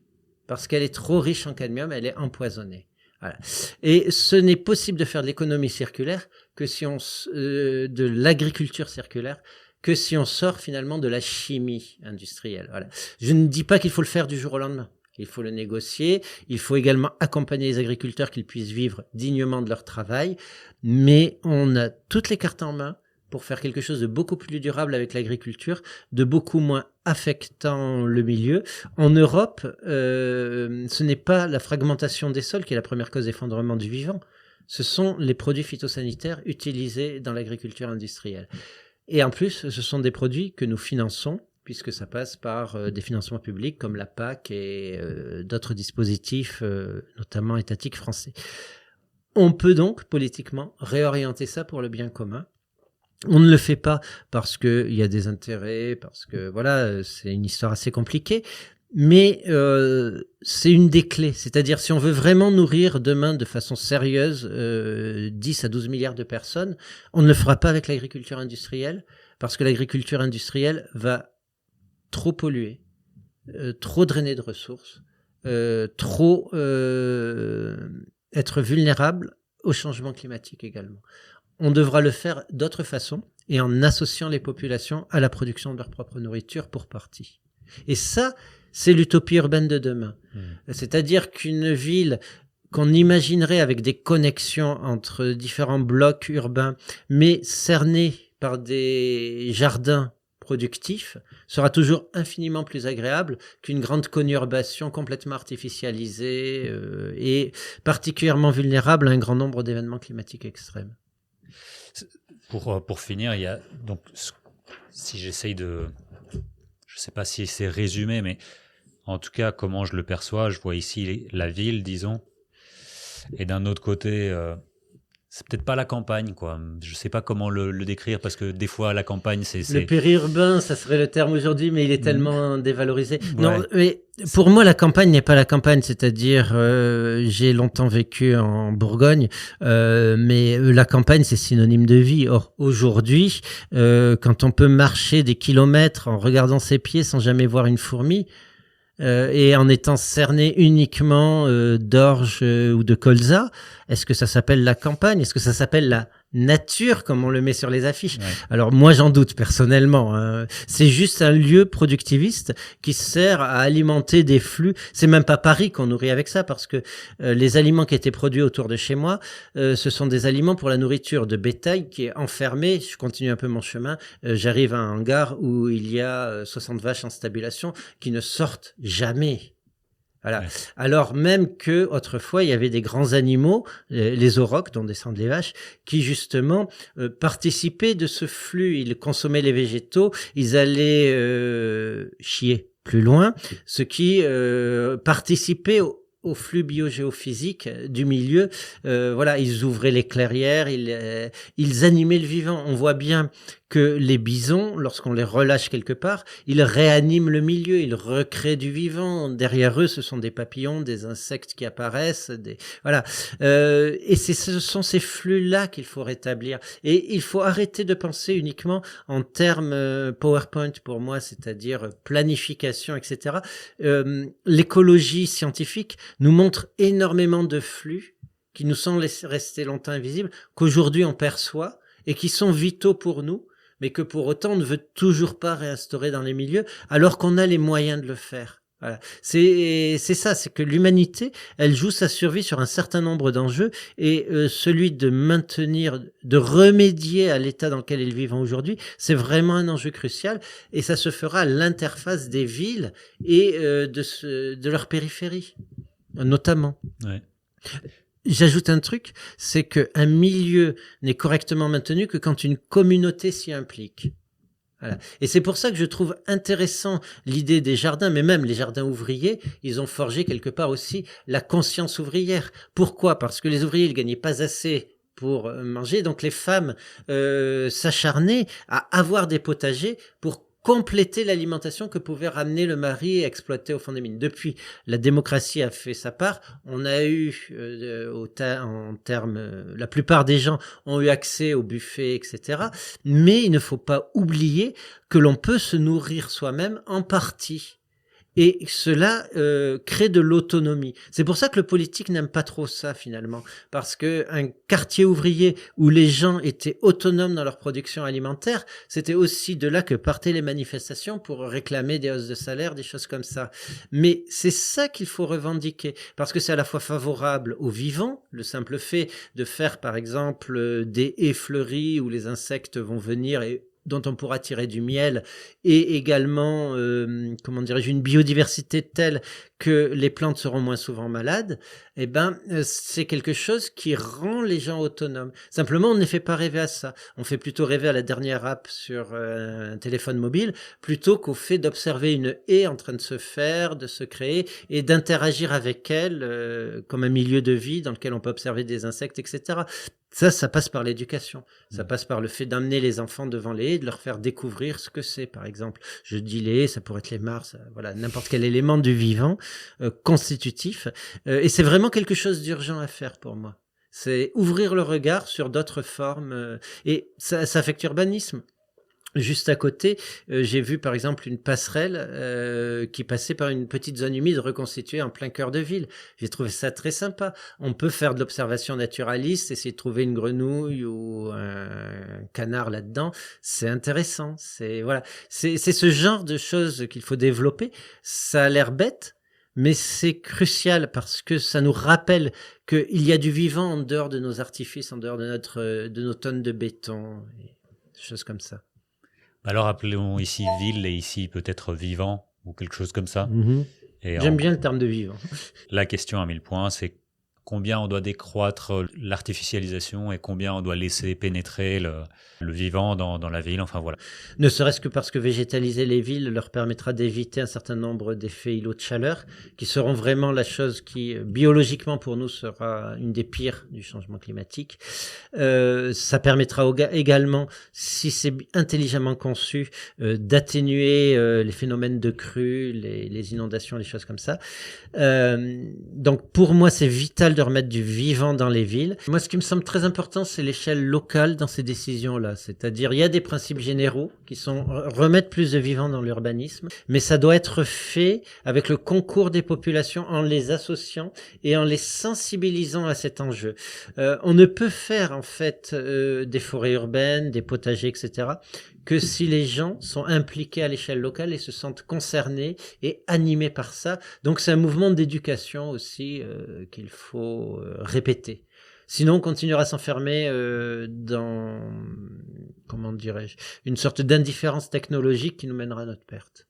Parce qu'elle est trop riche en cadmium, elle est empoisonnée. Voilà. Et ce n'est possible de faire de l'économie circulaire que si on de l'agriculture circulaire que si on sort finalement de la chimie industrielle. Voilà. Je ne dis pas qu'il faut le faire du jour au lendemain. Il faut le négocier. Il faut également accompagner les agriculteurs qu'ils puissent vivre dignement de leur travail. Mais on a toutes les cartes en main pour faire quelque chose de beaucoup plus durable avec l'agriculture, de beaucoup moins affectant le milieu. En Europe, ce n'est pas la fragmentation des sols qui est la première cause d'effondrement du vivant. Ce sont les produits phytosanitaires utilisés dans l'agriculture industrielle. Et en plus, ce sont des produits que nous finançons, puisque ça passe par des financements publics comme la PAC et d'autres dispositifs, notamment étatiques français. On peut donc, politiquement, réorienter ça pour le bien commun. On ne le fait pas parce qu'il y a des intérêts, parce que voilà, c'est une histoire assez compliquée, mais c'est une des clés. C'est-à-dire, si on veut vraiment nourrir demain de façon sérieuse 10 à 12 milliards de personnes, on ne le fera pas avec l'agriculture industrielle, parce que l'agriculture industrielle va trop polluer, trop drainer de ressources, trop être vulnérable au changement climatique également. On devra le faire d'autres façons et en associant les populations à la production de leur propre nourriture pour partie. Et ça, c'est l'utopie urbaine de demain. C'est-à-dire qu'une ville qu'on imaginerait avec des connexions entre différents blocs urbains, mais cernée par des jardins productifs, sera toujours infiniment plus agréable qu'une grande conurbation complètement artificialisée et particulièrement vulnérable à un grand nombre d'événements climatiques extrêmes. Pour finir, il y a donc, si j'essaye de, je sais pas si c'est résumé, mais en tout cas, comment je le perçois, je vois ici la ville, disons, et d'un autre côté, c'est peut-être pas la campagne, quoi. Je sais pas comment le décrire, parce que des fois, la campagne, Le périurbain, ça serait le terme aujourd'hui, mais il est tellement dévalorisé. Ouais. Non, mais pour moi, la campagne n'est pas la campagne, c'est-à-dire, j'ai longtemps vécu en Bourgogne, mais la campagne, c'est synonyme de vie. Or, aujourd'hui, quand on peut marcher des kilomètres en regardant ses pieds sans jamais voir une fourmi, et en étant cerné uniquement d'orge ou de colza, est-ce que ça s'appelle la campagne? Est-ce que ça s'appelle la nature, comme on le met sur les affiches? Ouais. Alors moi, j'en doute personnellement. Hein. C'est juste un lieu productiviste qui sert à alimenter des flux. C'est même pas Paris qu'on nourrit avec ça, parce que les aliments qui étaient produits autour de chez moi, ce sont des aliments pour la nourriture de bétail qui est enfermé. Je continue un peu mon chemin. J'arrive à un hangar où il y a 60 vaches en stabulation qui ne sortent jamais. Voilà. Ouais. Alors même que autrefois il y avait des grands animaux, les aurochs dont descendent les vaches, qui justement participaient de ce flux. Ils consommaient les végétaux, ils allaient chier plus loin, ce qui participait au flux biogéophysique du milieu. Voilà, ils ouvraient les clairières, ils animaient le vivant. On voit bien que les bisons, lorsqu'on les relâche quelque part, ils réaniment le milieu, ils recréent du vivant. Derrière eux, ce sont des papillons, des insectes qui apparaissent. Voilà. Et ce sont ces flux-là qu'il faut rétablir. Et il faut arrêter de penser uniquement en termes PowerPoint pour moi, c'est-à-dire planification, etc. L'écologie scientifique nous montre énormément de flux qui nous sont restés longtemps invisibles, qu'aujourd'hui on perçoit et qui sont vitaux pour nous, mais que pour autant on ne veut toujours pas réinstaurer dans les milieux, alors qu'on a les moyens de le faire. Voilà. C'est ça, c'est que l'humanité, elle joue sa survie sur un certain nombre d'enjeux, et celui de maintenir, de remédier à l'état dans lequel ils vivent aujourd'hui, c'est vraiment un enjeu crucial, et ça se fera à l'interface des villes et de leur périphérie, notamment. Ouais. J'ajoute un truc, c'est qu'un milieu n'est correctement maintenu que quand une communauté s'y implique. Voilà. Et c'est pour ça que je trouve intéressant l'idée des jardins, mais même les jardins ouvriers, ils ont forgé quelque part aussi la conscience ouvrière. Pourquoi? Parce que les ouvriers, ils gagnaient pas assez pour manger, donc les femmes s'acharnaient à avoir des potagers pour compléter l'alimentation que pouvait ramener le mari et exploiter au fond des mines. Depuis, la démocratie a fait sa part. On a eu, en termes, la plupart des gens ont eu accès au buffet, etc. Mais il ne faut pas oublier que l'on peut se nourrir soi-même en partie. Et cela crée de l'autonomie. C'est pour ça que le politique n'aime pas trop ça finalement, parce que un quartier ouvrier où les gens étaient autonomes dans leur production alimentaire, c'était aussi de là que partaient les manifestations pour réclamer des hausses de salaire, des choses comme ça. Mais c'est ça qu'il faut revendiquer, parce que c'est à la fois favorable aux vivants, le simple fait de faire par exemple des haies fleuries où les insectes vont venir et dont on pourra tirer du miel, et également, comment dirais-je, une biodiversité telle que les plantes seront moins souvent malades, eh ben, c'est quelque chose qui rend les gens autonomes. Simplement, on ne les fait pas rêver à ça. On fait plutôt rêver à la dernière app sur un téléphone mobile, plutôt qu'au fait d'observer une haie en train de se faire, de se créer, et d'interagir avec elle comme un milieu de vie dans lequel on peut observer des insectes, etc. Ça passe par l'éducation. Ça passe par le fait d'amener les enfants devant les haies, de leur faire découvrir ce que c'est, par exemple. Je dis les haies, ça pourrait être les mares, voilà, n'importe quel élément du vivant constitutif. Et c'est vraiment quelque chose d'urgent à faire pour moi. C'est ouvrir le regard sur d'autres formes. Et ça affecte l'urbanisme. Juste à côté, j'ai vu par exemple une passerelle qui passait par une petite zone humide reconstituée en plein cœur de ville. J'ai trouvé ça très sympa. On peut faire de l'observation naturaliste, essayer de trouver une grenouille ou un canard là-dedans. C'est intéressant. C'est ce genre de choses qu'il faut développer. Ça a l'air bête, mais c'est crucial parce que ça nous rappelle qu'il y a du vivant en dehors de nos artifices, en dehors de nos tonnes de béton, et des choses comme ça. Alors appelons ici ville et ici peut-être vivant ou quelque chose comme ça. J'aime bien le terme de vivant. La question à 1000 points, c'est combien on doit décroître l'artificialisation et combien on doit laisser pénétrer le vivant dans la ville. Enfin voilà. Ne serait-ce que parce que végétaliser les villes leur permettra d'éviter un certain nombre d'effets îlots de chaleur, qui seront vraiment la chose qui, biologiquement pour nous, sera une des pires du changement climatique. Ça permettra également, si c'est intelligemment conçu, d'atténuer les phénomènes de crue, les inondations, les choses comme ça. Donc pour moi, c'est vital de remettre du vivant dans les villes. Moi, ce qui me semble très important, c'est l'échelle locale dans ces décisions-là. C'est-à-dire, il y a des principes généraux qui sont remettre plus de vivant dans l'urbanisme, mais ça doit être fait avec le concours des populations, en les associant et en les sensibilisant à cet enjeu. On ne peut faire en fait des forêts urbaines, des potagers, etc., que si les gens sont impliqués à l'échelle locale et se sentent concernés et animés par ça. Donc c'est un mouvement d'éducation aussi qu'il faut répéter. Sinon, on continuera à s'enfermer dans, comment dirais-je, une sorte d'indifférence technologique qui nous mènera à notre perte.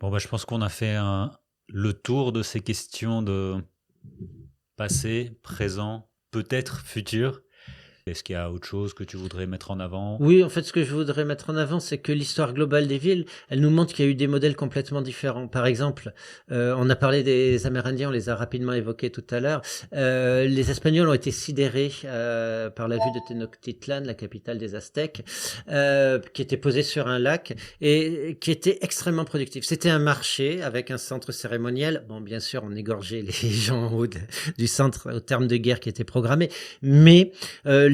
Bon, je pense qu'on a fait le tour de ces questions de passé, présent, peut-être futur. Est-ce qu'il y a autre chose que tu voudrais mettre en avant ? Oui, en fait, ce que je voudrais mettre en avant, c'est que l'histoire globale des villes, elle nous montre qu'il y a eu des modèles complètement différents. Par exemple, on a parlé des Amérindiens, on les a rapidement évoqués tout à l'heure. Les Espagnols ont été sidérés par la vue de Tenochtitlan, la capitale des Aztèques, qui était posée sur un lac et qui était extrêmement productif. C'était un marché avec un centre cérémoniel. Bon, bien sûr, on égorgeait les gens en haut du centre au terme de guerre qui était programmé, mais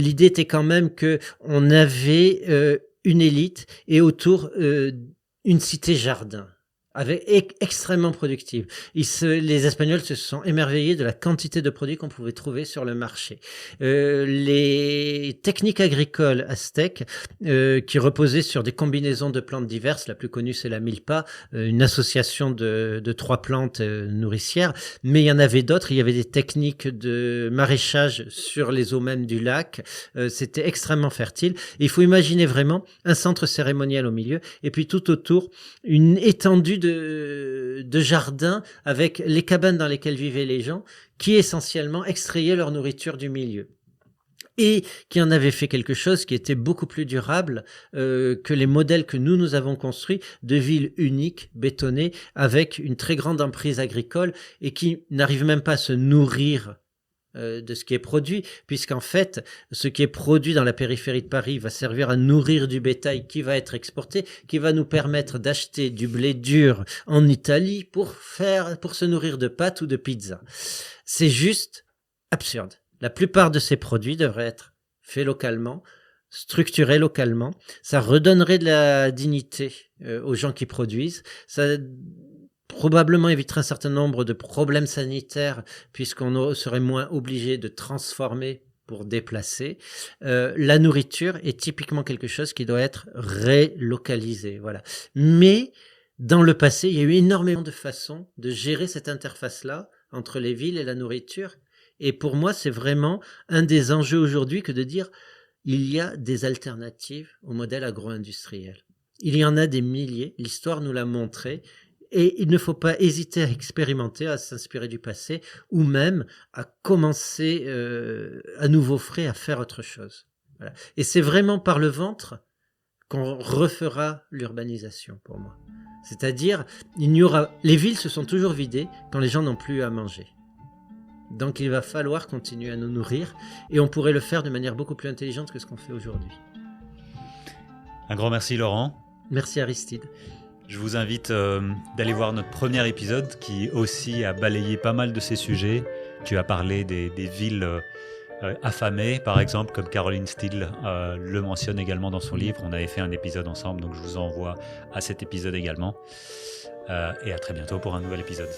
l'idée était quand même que on avait une élite et autour une cité-jardin extrêmement productive. Les Espagnols se sont émerveillés de la quantité de produits qu'on pouvait trouver sur le marché. Les techniques agricoles aztèques qui reposaient sur des combinaisons de plantes diverses, la plus connue c'est la milpa, une association de 3 plantes nourricières, mais il y en avait d'autres. Il y avait des techniques de maraîchage sur les eaux mêmes du lac. C'était extrêmement fertile. Et il faut imaginer vraiment un centre cérémoniel au milieu et puis tout autour une étendue de jardins avec les cabanes dans lesquelles vivaient les gens qui essentiellement extrayaient leur nourriture du milieu et qui en avaient fait quelque chose qui était beaucoup plus durable que les modèles que nous avons construits de villes uniques, bétonnées, avec une très grande emprise agricole et qui n'arrivent même pas à se nourrir de ce qui est produit, puisqu'en fait, ce qui est produit dans la périphérie de Paris va servir à nourrir du bétail qui va être exporté, qui va nous permettre d'acheter du blé dur en Italie pour se nourrir de pâtes ou de pizza. C'est juste absurde. La plupart de ces produits devraient être faits localement, structurés localement. Ça redonnerait de la dignité aux gens qui produisent. Ça probablement éviterait un certain nombre de problèmes sanitaires puisqu'on serait moins obligé de transformer pour déplacer. La nourriture est typiquement quelque chose qui doit être relocalisé. Voilà. Mais dans le passé, il y a eu énormément de façons de gérer cette interface-là entre les villes et la nourriture. Et pour moi, c'est vraiment un des enjeux aujourd'hui que de dire il y a des alternatives au modèle agro-industriel. Il y en a des milliers, l'histoire nous l'a montré. Et il ne faut pas hésiter à expérimenter, à s'inspirer du passé, ou même à commencer à nouveau frais à faire autre chose. Voilà. Et c'est vraiment par le ventre qu'on refera l'urbanisation, pour moi. C'est-à-dire, les villes se sont toujours vidées quand les gens n'ont plus à manger. Donc il va falloir continuer à nous nourrir, et on pourrait le faire de manière beaucoup plus intelligente que ce qu'on fait aujourd'hui. Un grand merci Laurent. Merci Aristide. Je vous invite d'aller voir notre premier épisode qui aussi a balayé pas mal de ces sujets. Tu as parlé des villes affamées, par exemple, comme Caroline Steele le mentionne également dans son livre. On avait fait un épisode ensemble, donc je vous envoie à cet épisode également. Et à très bientôt pour un nouvel épisode.